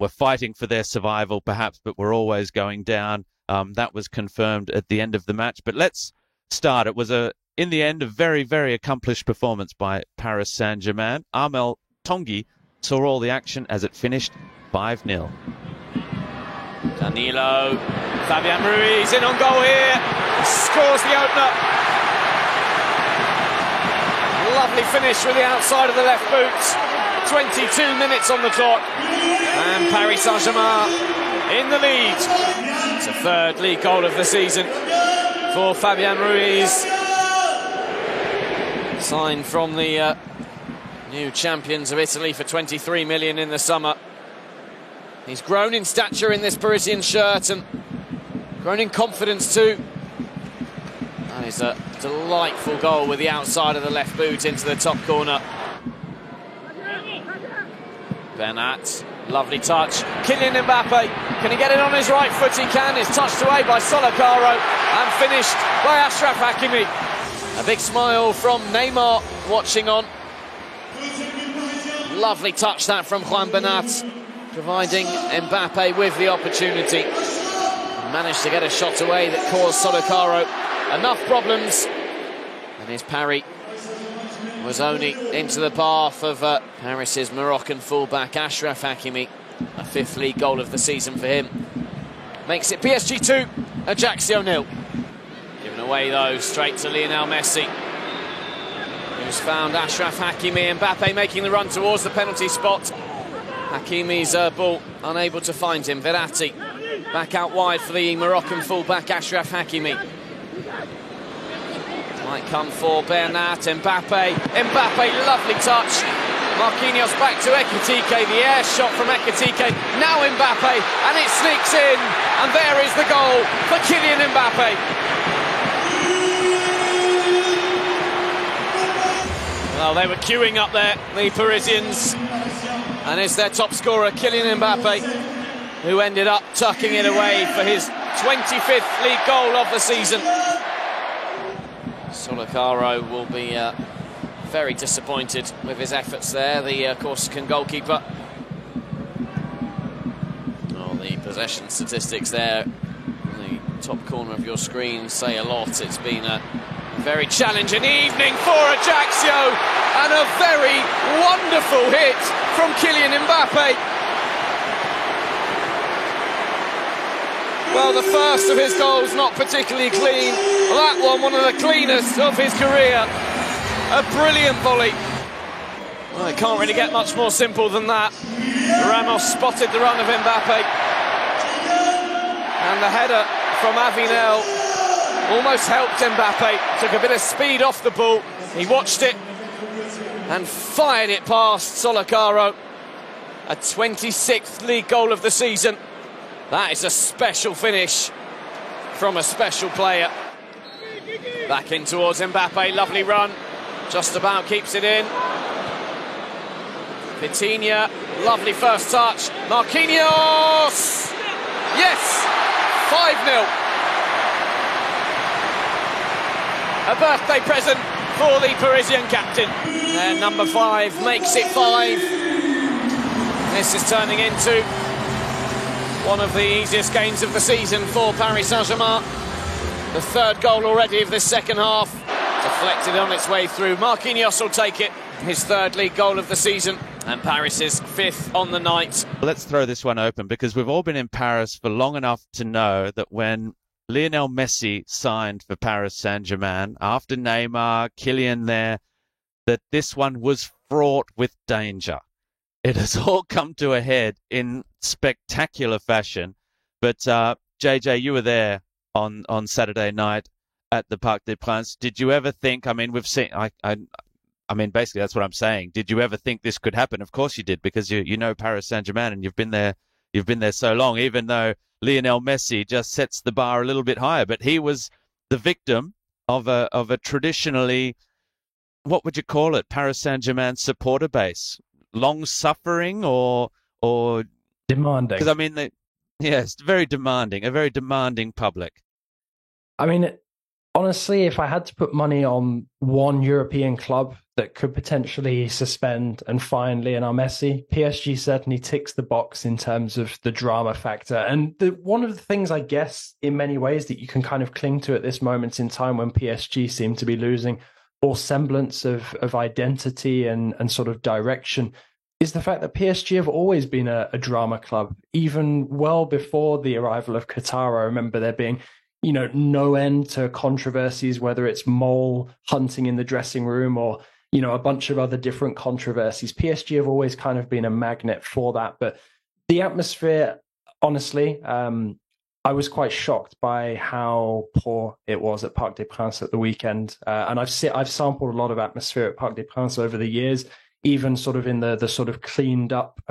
fighting for their survival perhaps, but were always going down. That was confirmed at the end of the match. But let's start. It was, in the end, a very, very accomplished performance by Paris Saint-Germain. Armel Tanguy saw all the action as it finished 5-0. Danilo, Fabian Ruiz in on goal here, scores the opener. Lovely finish with the outside of the left boot. 22 minutes on the clock, and Paris Saint-Germain in the lead. It's a third league goal of the season for Fabian Ruiz, signed from the new champions of Italy for 23 million in the summer. He's grown in stature in this Parisian shirt and grown in confidence too. That is a delightful goal with the outside of the left boot into the top corner. Bernat, lovely touch. Kylian Mbappe, can he get it on his right foot? He can. It's touched away by Solicaro and finished by Achraf Hakimi. A big smile from Neymar watching on. Lovely touch that from Juan Bernat, providing Mbappe with the opportunity. Managed to get a shot away that caused Solicaro enough problems, and his parry was only into the path of Paris's Moroccan fullback Achraf Hakimi. A fifth league goal of the season for him. Makes it PSG 2, Ajaccio 0. Given away though straight to Lionel Messi, who's found Achraf Hakimi. Mbappe making the run towards the penalty spot. Hakimi's ball unable to find him. Verratti back out wide for the Moroccan fullback Achraf Hakimi. Might come for Bernat. Mbappe, lovely touch. Marquinhos back to Ekitike. The air shot from Ekitike. Now Mbappe, and it sneaks in. And there is the goal for Kylian Mbappe. Well, they were queuing up there, the Parisians. And it's their top scorer, Kylian Mbappe, who ended up tucking it away for his 25th league goal of the season. Solicaro will be very disappointed with his efforts there, the Corsican goalkeeper. Oh, the possession statistics there in the top corner of your screen say a lot. It's been a very challenging evening for Ajaccio, and a very wonderful hit from Kylian Mbappe. Well, the first of his goals not particularly clean. That one of the cleanest of his career. A brilliant volley. Well, it can't really get much more simple than that. Ramos spotted the run of Mbappe. And the header from Avinel almost helped Mbappe. Took a bit of speed off the ball. He watched it and fired it past Solicaro. A 26th league goal of the season. That is a special finish from a special player. Back in towards Mbappe, lovely run. Just about keeps it in. Vitinha, lovely first touch. Marquinhos! Yes! 5-0. A birthday present for the Parisian captain. And number 5 makes it 5. This is turning into one of the easiest games of the season for Paris Saint-Germain. The third goal already of this second half. Deflected on its way through. Marquinhos will take it. His third league goal of the season. And Paris is 5th on the night. Let's throw this one open, because we've all been in Paris for long enough to know that when Lionel Messi signed for Paris Saint-Germain, after Neymar, Kylian there, that this one was fraught with danger. It has all come to a head in spectacular fashion. But JJ, you were there on Saturday night at the Parc des Princes. Did you ever think? I mean, we've seen. I mean, basically, that's what I'm saying. Did you ever think this could happen? Of course you did, because you know Paris Saint-Germain and you've been there so long. Even though Lionel Messi just sets the bar a little bit higher, but he was the victim of a traditionally, what would you call it, Paris Saint-Germain supporter base, long suffering or demanding. Because I mean, yes, very demanding, a very demanding public. I mean, honestly, if I had to put money on one European club that could potentially suspend and fine Lionel Messi, PSG certainly ticks the box in terms of the drama factor. And one of the things, I guess, in many ways that you can kind of cling to at this moment in time when PSG seem to be losing all semblance of identity and sort of direction is the fact that PSG have always been a drama club. Even well before the arrival of Qatar, I remember there being no end to controversies, whether it's mole hunting in the dressing room or, a bunch of other different controversies. PSG have always kind of been a magnet for that. But the atmosphere, honestly, I was quite shocked by how poor it was at Parc des Princes at the weekend. And I've sampled a lot of atmosphere at Parc des Princes over the years, even sort of in the sort of cleaned up,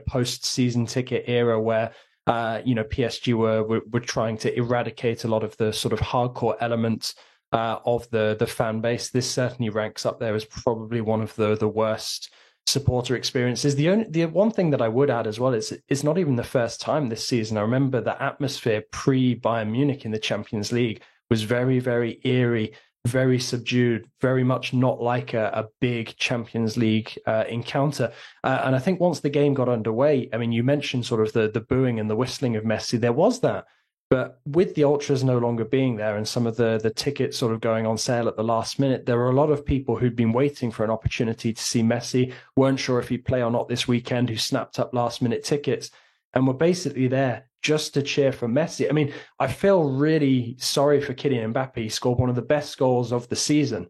post-season ticket era where PSG were trying to eradicate a lot of the sort of hardcore elements of the fan base. This certainly ranks up there as probably one of the worst supporter experiences. The one thing that I would add as well is it's not even the first time this season. I remember the atmosphere pre-Bayern Munich in the Champions League was very, very eerie, very subdued, very much not like a big Champions League encounter. And I think once the game got underway, I mean, you mentioned sort of the booing and the whistling of Messi. There was that. But with the Ultras no longer being there and some of the tickets sort of going on sale at the last minute, there were a lot of people who'd been waiting for an opportunity to see Messi, weren't sure if he'd play or not this weekend, who snapped up last minute tickets and were basically there just to cheer for Messi. I mean, I feel really sorry for Kylian Mbappe. He scored one of the best goals of the season,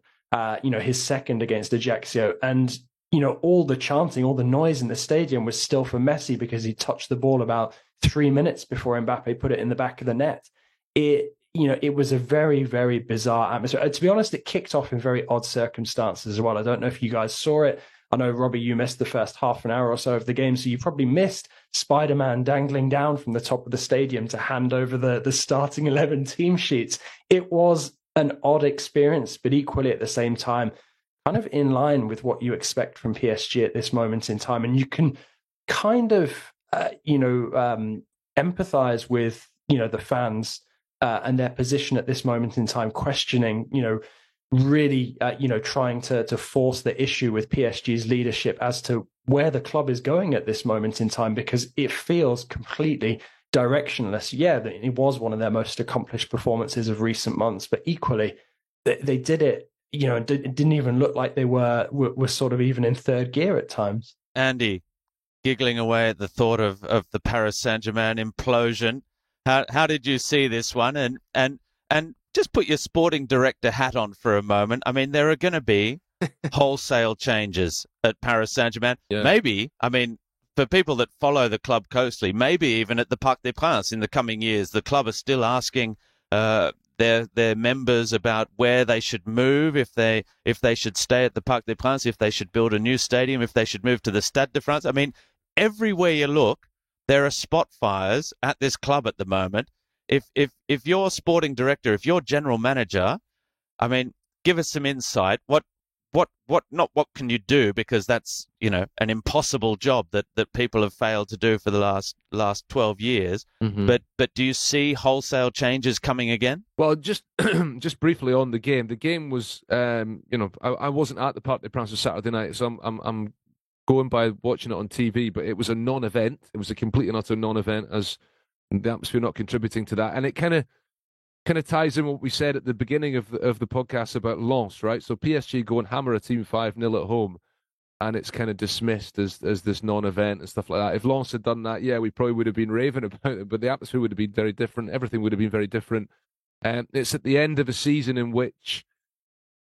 his second against Ajaccio. And, all the chanting, all the noise in the stadium was still for Messi because he touched the ball about 3 minutes before Mbappe put it in the back of the net. It was a very, very bizarre atmosphere. To be honest, it kicked off in very odd circumstances as well. I don't know if you guys saw it. I know, Robbie, you missed the first half an hour or so of the game, so you probably missed Spider-Man dangling down from the top of the stadium to hand over the starting 11 team sheets. It was an odd experience, but equally at the same time, kind of in line with what you expect from PSG at this moment in time. And you can kind of, empathize with, the fans and their position at this moment in time, questioning, really, trying to force the issue with PSG's leadership as to where the club is going at this moment in time, because it feels completely directionless. Yeah, it was one of their most accomplished performances of recent months, but equally, they did it, it didn't even look like they were sort of even in third gear at times. Andy, giggling away at the thought of the Paris Saint-Germain implosion. How did you see this one? And just put your sporting director hat on for a moment. I mean, there are going to be wholesale changes at Paris Saint-Germain. Yeah. Maybe, I mean, for people that follow the club closely, maybe even at the Parc des Princes in the coming years, the club are still asking their members about where they should move, if they should stay at the Parc des Princes, if they should build a new stadium, if they should move to the Stade de France. I mean, everywhere you look, there are spot fires at this club at the moment. If you're sporting director, if you're general manager, I mean, give us some insight. Not what can you do, because that's, an impossible job that people have failed to do for the last 12 years. Mm-hmm. But do you see wholesale changes coming again? Well, just briefly on the game. The game was, I wasn't at the Parc des Princes Saturday night, so I'm going by watching it on TV, but it was a non-event. It was a complete and utter non-event, as the atmosphere not contributing to that. And it kind of ties in what we said at the beginning of the podcast about Lens, right? So PSG go and hammer a team 5-0 at home, and it's kind of dismissed as this non-event and stuff like that. If Lens had done that, yeah, we probably would have been raving about it, but the atmosphere would have been very different. Everything would have been very different. It's at the end of a season in which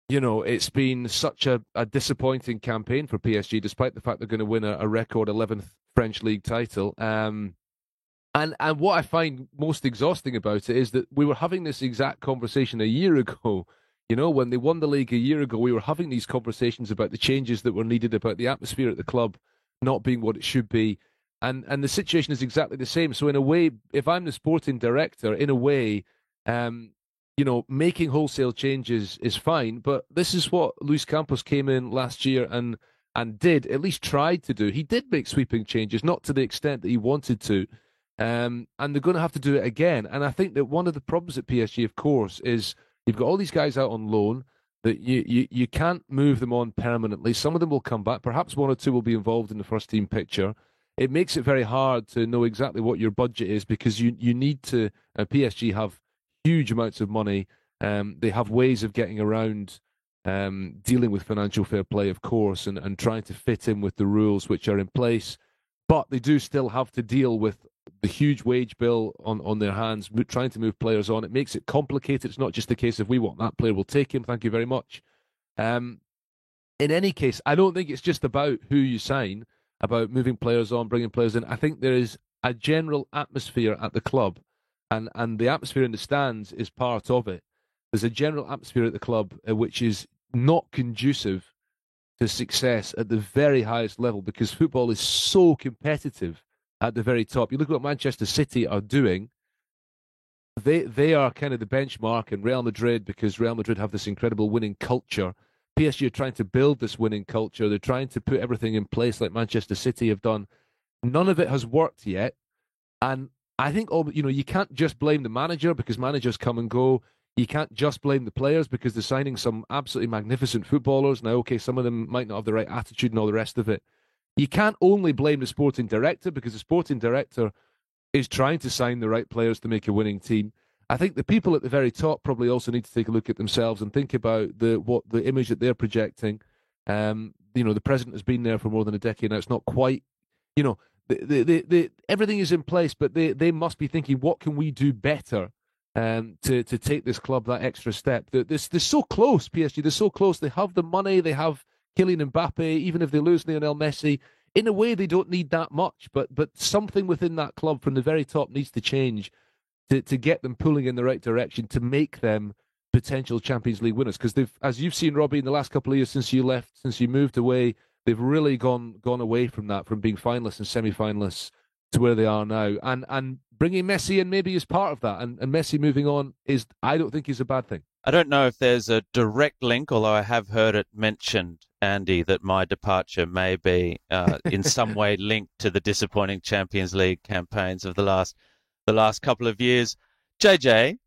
it's been such a disappointing campaign for PSG, despite the fact they're going to win a record 11th French league title. And what I find most exhausting about it is that we were having this exact conversation a year ago. When they won the league a year ago, we were having these conversations about the changes that were needed, about the atmosphere at the club not being what it should be. And the situation is exactly the same. So in a way, if I'm the sporting director, in a way, making wholesale changes is fine. But this is what Luis Campos came in last year and did, at least tried to do. He did make sweeping changes, not to the extent that he wanted to. And they're going to have to do it again. And I think that one of the problems at PSG, of course, is you've got all these guys out on loan that you can't move them on permanently. Some of them will come back. Perhaps one or two will be involved in the first team picture. It makes it very hard to know exactly what your budget is, because you need to. PSG have huge amounts of money. They have ways of getting around dealing with financial fair play, of course, and trying to fit in with the rules which are in place. But they do still have to deal with the huge wage bill on their hands, trying to move players on. It makes it complicated. It's not just a case of we want that player, we'll take him, thank you very much. In any case, I don't think it's just about who you sign, about moving players on, bringing players in. I think there is a general atmosphere at the club, and the atmosphere in the stands is part of it. There's a general atmosphere at the club which is not conducive to success at the very highest level, because football is so competitive at the very top. You look at what Manchester City are doing. They are kind of the benchmark, and Real Madrid, because Real Madrid have this incredible winning culture. PSG are trying to build this winning culture. They're trying to put everything in place like Manchester City have done. None of it has worked yet. And I think you can't just blame the manager, because managers come and go. You can't just blame the players, because they're signing some absolutely magnificent footballers. Now, okay, some of them might not have the right attitude and all the rest of it. You can't only blame the sporting director, because the sporting director is trying to sign the right players to make a winning team. I think the people at the very top probably also need to take a look at themselves and think about the image that they're projecting. The president has been there for more than a decade now. It's not quite, everything is in place, but they must be thinking, what can we do better to take this club that extra step? They're so close, PSG. They're so close. They have the money. They have Kylian Mbappe. Even if they lose Lionel Messi, in a way, they don't need that much. But something within that club from the very top needs to change to get them pulling in the right direction, to make them potential Champions League winners. Because they've, as you've seen, Robbie, in the last couple of years since you left, since you moved away, they've really gone away from that, from being finalists and semi-finalists to where they are now. And bringing Messi in maybe is part of that. And Messi moving on I don't think is a bad thing. I don't know if there's a direct link, although I have heard it mentioned, Andy, that my departure may be in some way linked to the disappointing Champions League campaigns of the last couple of years. JJ,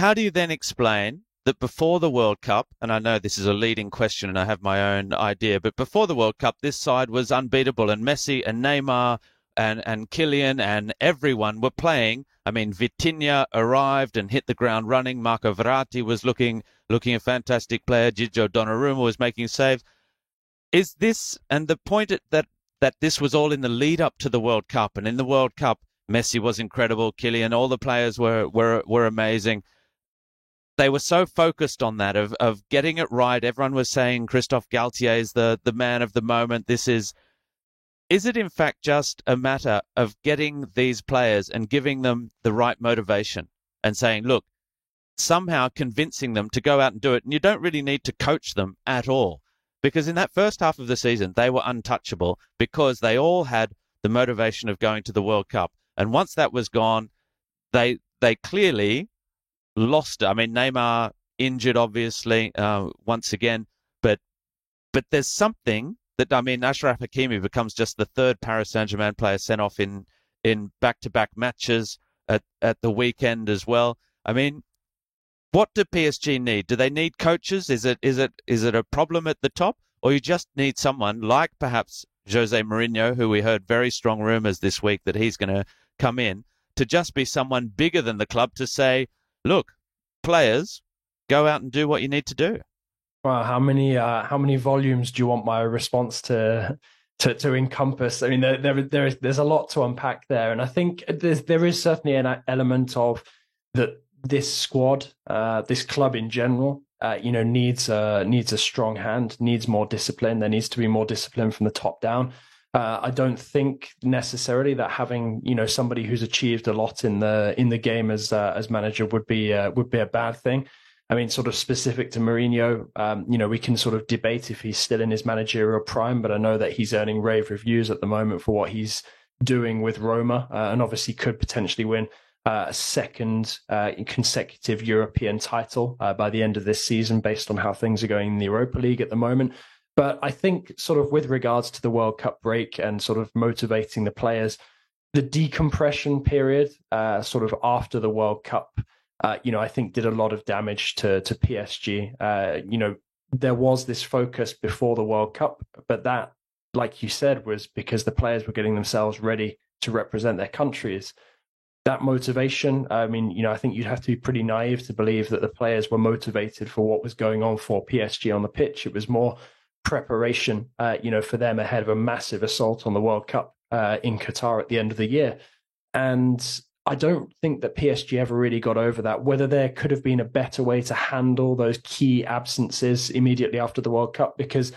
how do you then explain that before the World Cup, and I know this is a leading question and I have my own idea, but before the World Cup, this side was unbeatable, and Messi and Neymar and Kylian and everyone were playing. I mean, Vitinha arrived and hit the ground running. Marco Verratti was looking a fantastic player. Gigio Donnarumma was making saves. Is this, and the point that this was all in the lead up to the World Cup, and in the World Cup, Messi was incredible, Kylian, all the players were amazing. They were so focused on that, of getting it right. Everyone was saying Christophe Galtier is the man of the moment. Is it in fact just a matter of getting these players and giving them the right motivation and saying, look, somehow convincing them to go out and do it? And you don't really need to coach them at all, because in that first half of the season, they were untouchable because they all had the motivation of going to the World Cup. And once that was gone, they clearly lost. I mean, Neymar injured, obviously, once again, but there's something that, I mean, Achraf Hakimi becomes just the third Paris Saint-Germain player sent off in back-to-back matches at the weekend as well. I mean, what do PSG need? Do they need coaches? Is it a problem at the top, or you just need someone like perhaps Jose Mourinho, who we heard very strong rumours this week that he's going to come in, to just be someone bigger than the club to say, look, players, go out and do what you need to do? Well, how many volumes do you want my response to encompass? I mean, there's a lot to unpack there, and I think there is certainly an element of that this squad, this club in general, needs a strong hand, needs more discipline. There needs to be more discipline from the top down. I don't think necessarily that having somebody who's achieved a lot in the game as manager would be a bad thing. I mean, sort of specific to Mourinho, we can sort of debate if he's still in his managerial prime, but I know that he's earning rave reviews at the moment for what he's doing with Roma, and obviously could potentially win a second consecutive European title by the end of this season, based on how things are going in the Europa League at the moment. But I think sort of with regards to the World Cup break and sort of motivating the players, the decompression period sort of after the World Cup, I think did a lot of damage to PSG. There was this focus before the World Cup, but that, like you said, was because the players were getting themselves ready to represent their countries. That motivation, I think you'd have to be pretty naive to believe that the players were motivated for what was going on for PSG on the pitch. It was more preparation, for them ahead of a massive assault on the World Cup in Qatar at the end of the year. And I don't think that PSG ever really got over that. Whether there could have been a better way to handle those key absences immediately after the World Cup, because,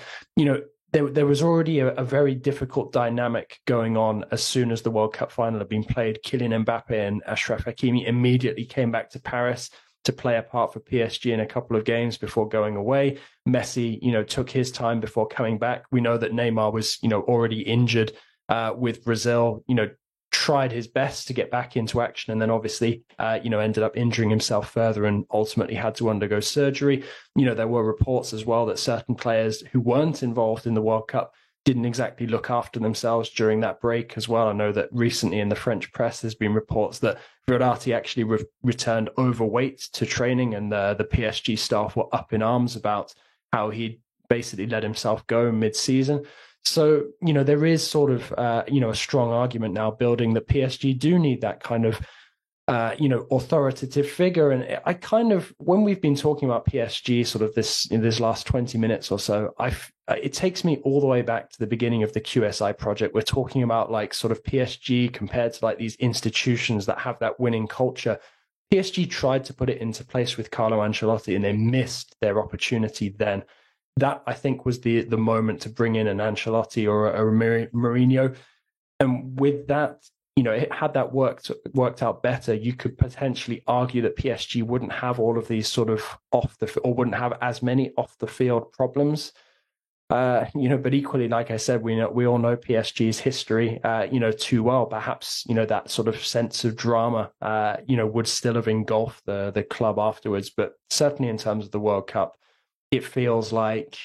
there was already a very difficult dynamic going on as soon as the World Cup final had been played. Kylian Mbappe and Achraf Hakimi immediately came back to Paris to play a part for PSG in a couple of games before going away. Messi, took his time before coming back. We know that Neymar was, already injured with Brazil, tried his best to get back into action, and then obviously, ended up injuring himself further and ultimately had to undergo surgery. There were reports as well that certain players who weren't involved in the World Cup didn't exactly look after themselves during that break as well. I know that recently in the French press, there's been reports that Verratti actually returned overweight to training, and the PSG staff were up in arms about how he basically let himself go mid-season. So, there is sort of, a strong argument now building that PSG do need that kind of, authoritative figure. And I kind of, when we've been talking about PSG sort of in this last 20 minutes or so, it takes me all the way back to the beginning of the QSI project. We're talking about like sort of PSG compared to like these institutions that have that winning culture. PSG tried to put it into place with Carlo Ancelotti and they missed their opportunity then. That, I think, was the moment to bring in an Ancelotti or a Mourinho. And with that, had that worked out better, you could potentially argue that PSG wouldn't have all of these sort of or wouldn't have as many off the field problems. But equally, like I said, we all know PSG's history, too well. Perhaps, that sort of sense of drama, would still have engulfed the club afterwards. But certainly in terms of the World Cup, it feels like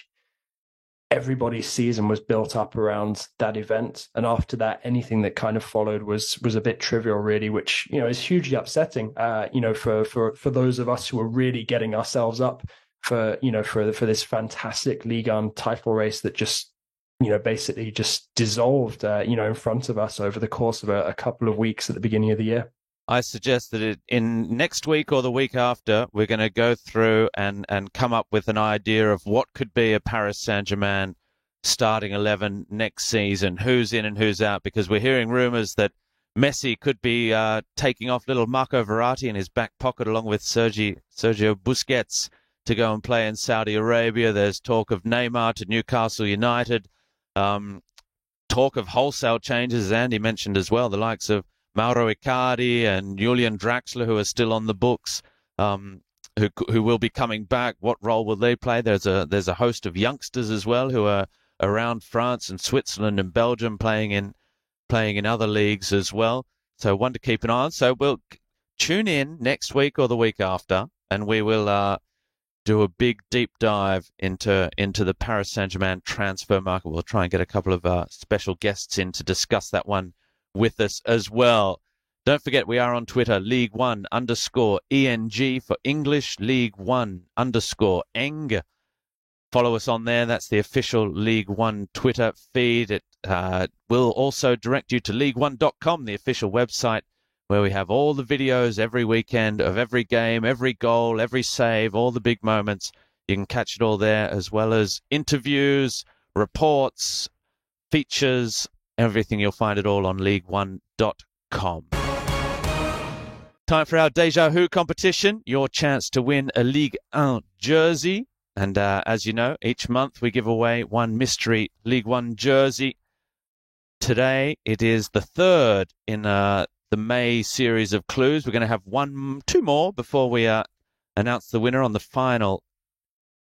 everybody's season was built up around that event. And after that, anything that kind of followed was a bit trivial, really, which, is hugely upsetting, for those of us who are really getting ourselves up for this fantastic Ligue 1 title race that just, basically just dissolved, in front of us over the course of a couple of weeks at the beginning of the year. I suggest that in next week or the week after, we're going to go through and come up with an idea of what could be a Paris Saint-Germain starting 11 next season, who's in and who's out, because we're hearing rumours that Messi could be taking off little Marco Verratti in his back pocket along with Sergio Busquets to go and play in Saudi Arabia. There's talk of Neymar to Newcastle United, talk of wholesale changes, as Andy mentioned as well, the likes of Mauro Icardi and Julian Draxler, who are still on the books, who will be coming back. What role will they play? There's a host of youngsters as well who are around France and Switzerland and Belgium playing in other leagues as well. So one to keep an eye on. So we'll tune in next week or the week after, and we will do a big deep dive into the Paris Saint-Germain transfer market. We'll try and get a couple of special guests in to discuss that one with us as well. Don't forget, we are on Twitter, League1_ENG for English, League1_ENG. Follow us on there. That's the official League One Twitter feed. It will also direct you to League1.com, the official website, where we have all the videos every weekend of every game, every goal, every save, all the big moments. You can catch it all there, as well as interviews, reports, features, everything. You'll find it all on League1.com. Time for our Deja Vu competition, your chance to win a Ligue 1 jersey. And as you know, each month we give away one mystery Ligue 1 jersey. Today it is the third in the May series of clues. We're going to have two more before we announce the winner on the final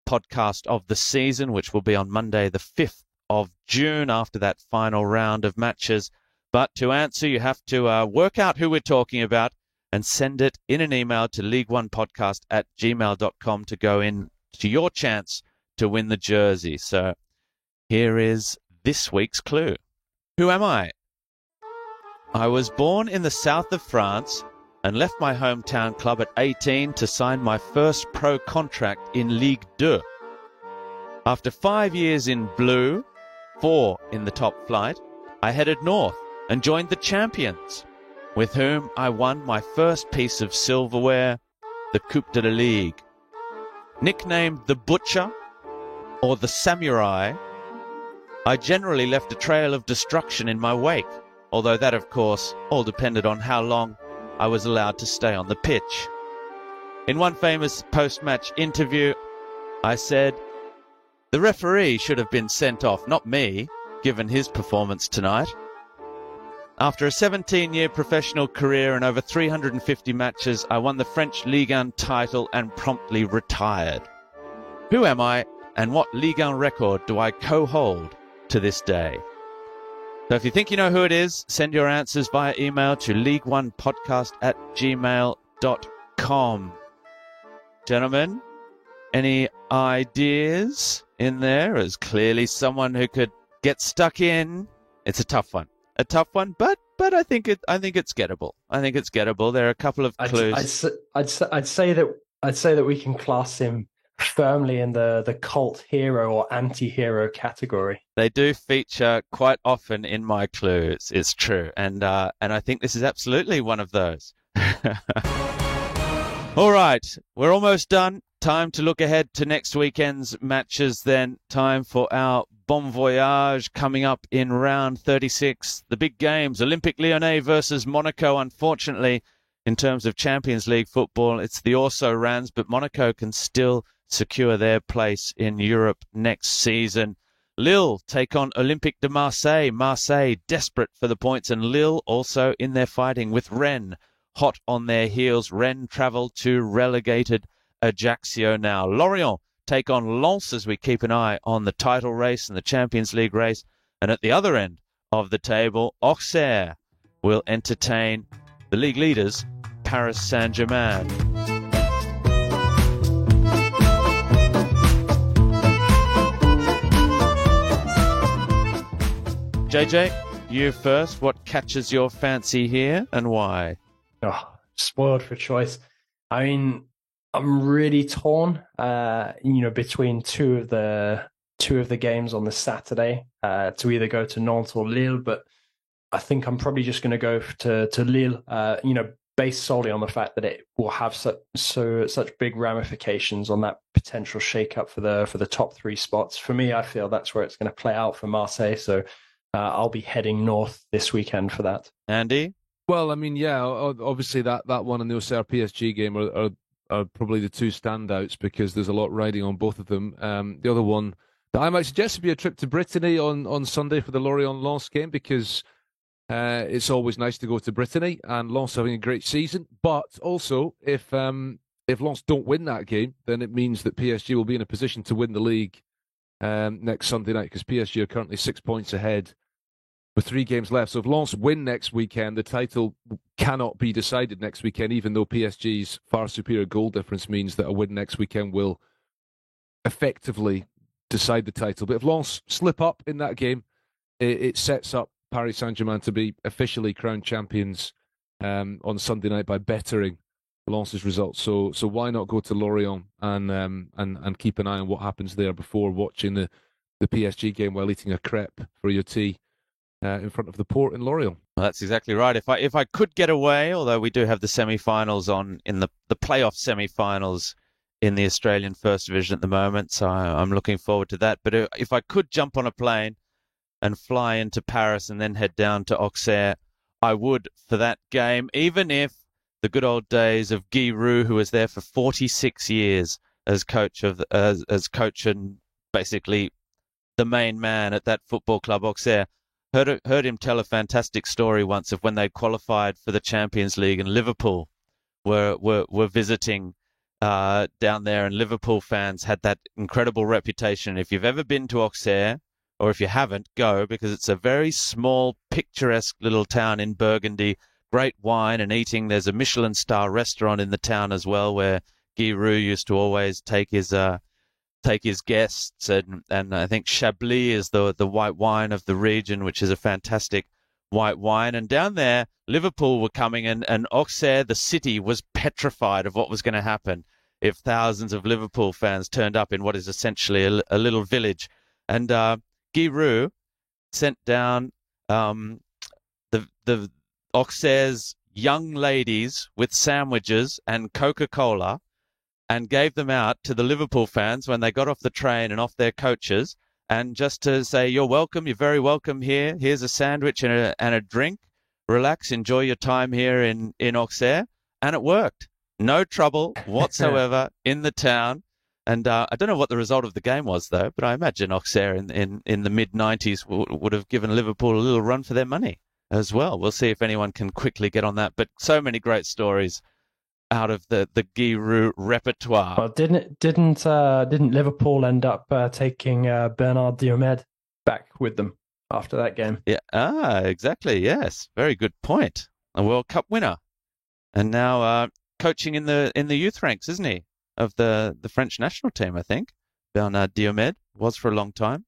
podcast of the season, which will be on Monday the 5th of June after that final round of matches. But to answer, you have to work out who we're talking about and send it in an email to league1podcast@gmail.com to go in to your chance to win the jersey. So here is this week's clue. Who am I? I was born in the south of France and left my hometown club at 18 to sign my first pro contract in Ligue 2. After 5 years in blue, 4 in the top flight, I headed north and joined the champions, with whom I won my first piece of silverware, the Coupe de la Ligue. Nicknamed the Butcher or the Samurai, I generally left a trail of destruction in my wake, although that, of course, all depended on how long I was allowed to stay on the pitch. In one famous post-match interview, I said, "The referee should have been sent off, not me, given his performance tonight." After a 17-year professional career and over 350 matches, I won the French Ligue 1 title and promptly retired. Who am I, and what Ligue 1 record do I co-hold to this day? So if you think you know who it is, send your answers via email to league1podcast@gmail.com. Gentlemen, any ideas in there? As clearly someone who could get stuck in. It's a tough one. But I think it's gettable. I think it's gettable. There are a couple of clues. I'd say that we can class him firmly in the cult hero or anti-hero category. They do feature quite often in my clues. It's true, and I think this is absolutely one of those. All right, we're almost done. Time to look ahead to next weekend's matches then. Time for our Bon Voyage coming up in round 36. The big games, Olympique Lyonnais versus Monaco. Unfortunately, in terms of Champions League football, it's the also-rans, but Monaco can still secure their place in Europe next season. Lille take on Olympique de Marseille. Marseille desperate for the points, and Lille also in their fighting with Rennes hot on their heels. Rennes travel to relegated Ajaccio now. Lorient take on Lens as we keep an eye on the title race and the Champions League race. And at the other end of the table, Auxerre will entertain the league leaders, Paris Saint-Germain. JJ, you first. What catches your fancy here and why? Oh, spoiled for choice. I mean, I'm really torn, between two of the games on the Saturday, to either go to Nantes or Lille. But I think I'm probably just going to go to Lille, based solely on the fact that it will have such big ramifications on that potential shake-up for the top 3 spots. For me, I feel that's where it's going to play out for Marseille. So I'll be heading north this weekend for that. Andy? Well, I mean, yeah, obviously that one and the Auxerre PSG game are probably the two standouts because there's a lot riding on both of them. The other one that I might suggest would be a trip to Brittany on Sunday for the Lorient-Lens game because it's always nice to go to Brittany and Lens having a great season. But also, if Lens don't win that game, then it means that PSG will be in a position to win the league next Sunday night because PSG are currently 6 points ahead with 3 games left. So if Lens win next weekend, the title cannot be decided next weekend, even though PSG's far superior goal difference means that a win next weekend will effectively decide the title. But if Lens slip up in that game, it sets up Paris Saint-Germain to be officially crowned champions on Sunday night by bettering Lens's results. So why not go to Lorient and keep an eye on what happens there before watching the PSG game while eating a crepe for your tea in front of the port in Lorient. Well, that's exactly right. If I could get away, although we do have the semi-finals on in the playoff semi-finals in the Australian First Division at the moment, so I'm looking forward to that. But if I could jump on a plane and fly into Paris and then head down to Auxerre, I would for that game, even if the good old days of Guy Roux, who was there for 46 years as coach and basically the main man at that football club, Auxerre. Heard him tell a fantastic story once of when they qualified for the Champions League and Liverpool were visiting down there, and Liverpool fans had that incredible reputation. If you've ever been to Auxerre, or if you haven't, go, because it's a very small, picturesque little town in Burgundy. Great wine and eating. There's a Michelin star restaurant in the town as well, where Guy Roux used to always take his guests, and I think Chablis is the white wine of the region, which is a fantastic white wine. And down there, Liverpool were coming, and Auxerre, the city, was petrified of what was going to happen if thousands of Liverpool fans turned up in what is essentially a little village. And Guy Roux sent down the Auxerre's young ladies with sandwiches and Coca-Cola, and gave them out to the Liverpool fans when they got off the train and off their coaches, and just to say, you're welcome, you're very welcome here. Here's a sandwich and a drink. Relax, enjoy your time here in Auxerre. And it worked. No trouble whatsoever in the town. And I don't know what the result of the game was, though, but I imagine Auxerre in the mid-90s would have given Liverpool a little run for their money as well. We'll see if anyone can quickly get on that. But so many great stories out of the Guy Roux repertoire. Well, didn't Liverpool end up taking Bernard Diomed back with them after that game? Yeah, exactly. Yes, very good point. A World Cup winner, and now coaching in the youth ranks, isn't he, of the French national team? I think Bernard Diomed was for a long time.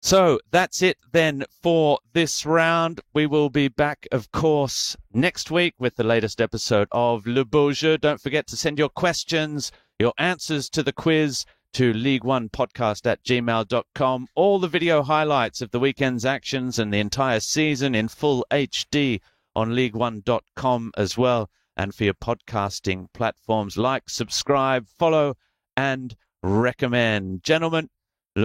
So that's it then for this round. We will be back, of course, next week with the latest episode of Le Beau Jeu. Don't forget to send your questions, your answers to the quiz to league1podcast@gmail.com. All the video highlights of the weekend's actions and the entire season in full HD on league1.com as well. And for your podcasting platforms, like, subscribe, follow, and recommend. Gentlemen,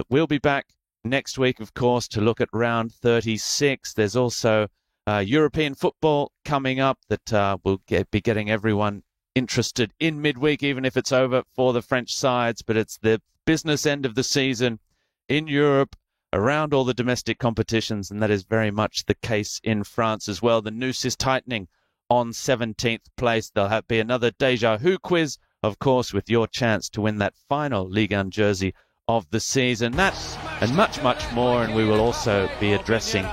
we'll be back next week, of course, to look at round 36. There's also European football coming up that will be getting everyone interested in midweek, even if it's over for the French sides. But it's the business end of the season in Europe, around all the domestic competitions, and that is very much the case in France as well. The noose is tightening on 17th place. There'll be another Deja Vu quiz, of course, with your chance to win that final Ligue 1 jersey of the season. That and much, much more, and we will also be addressing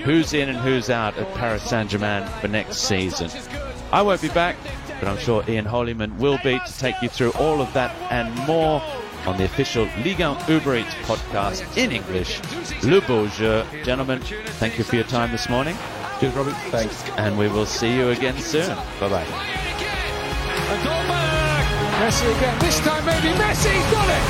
who's in and who's out at Paris Saint-Germain for next season. I won't be back, but I'm sure Ian Holyman will be, to take you through all of that and more on the official Ligue 1 Uber Eats podcast in English, Le Beau Jeu. Gentlemen, thank you for your time this morning. Cheers, Robert. Thanks. And we will see you again soon. Bye-bye. And Goldberg! Messi again. This time maybe Messi's got it!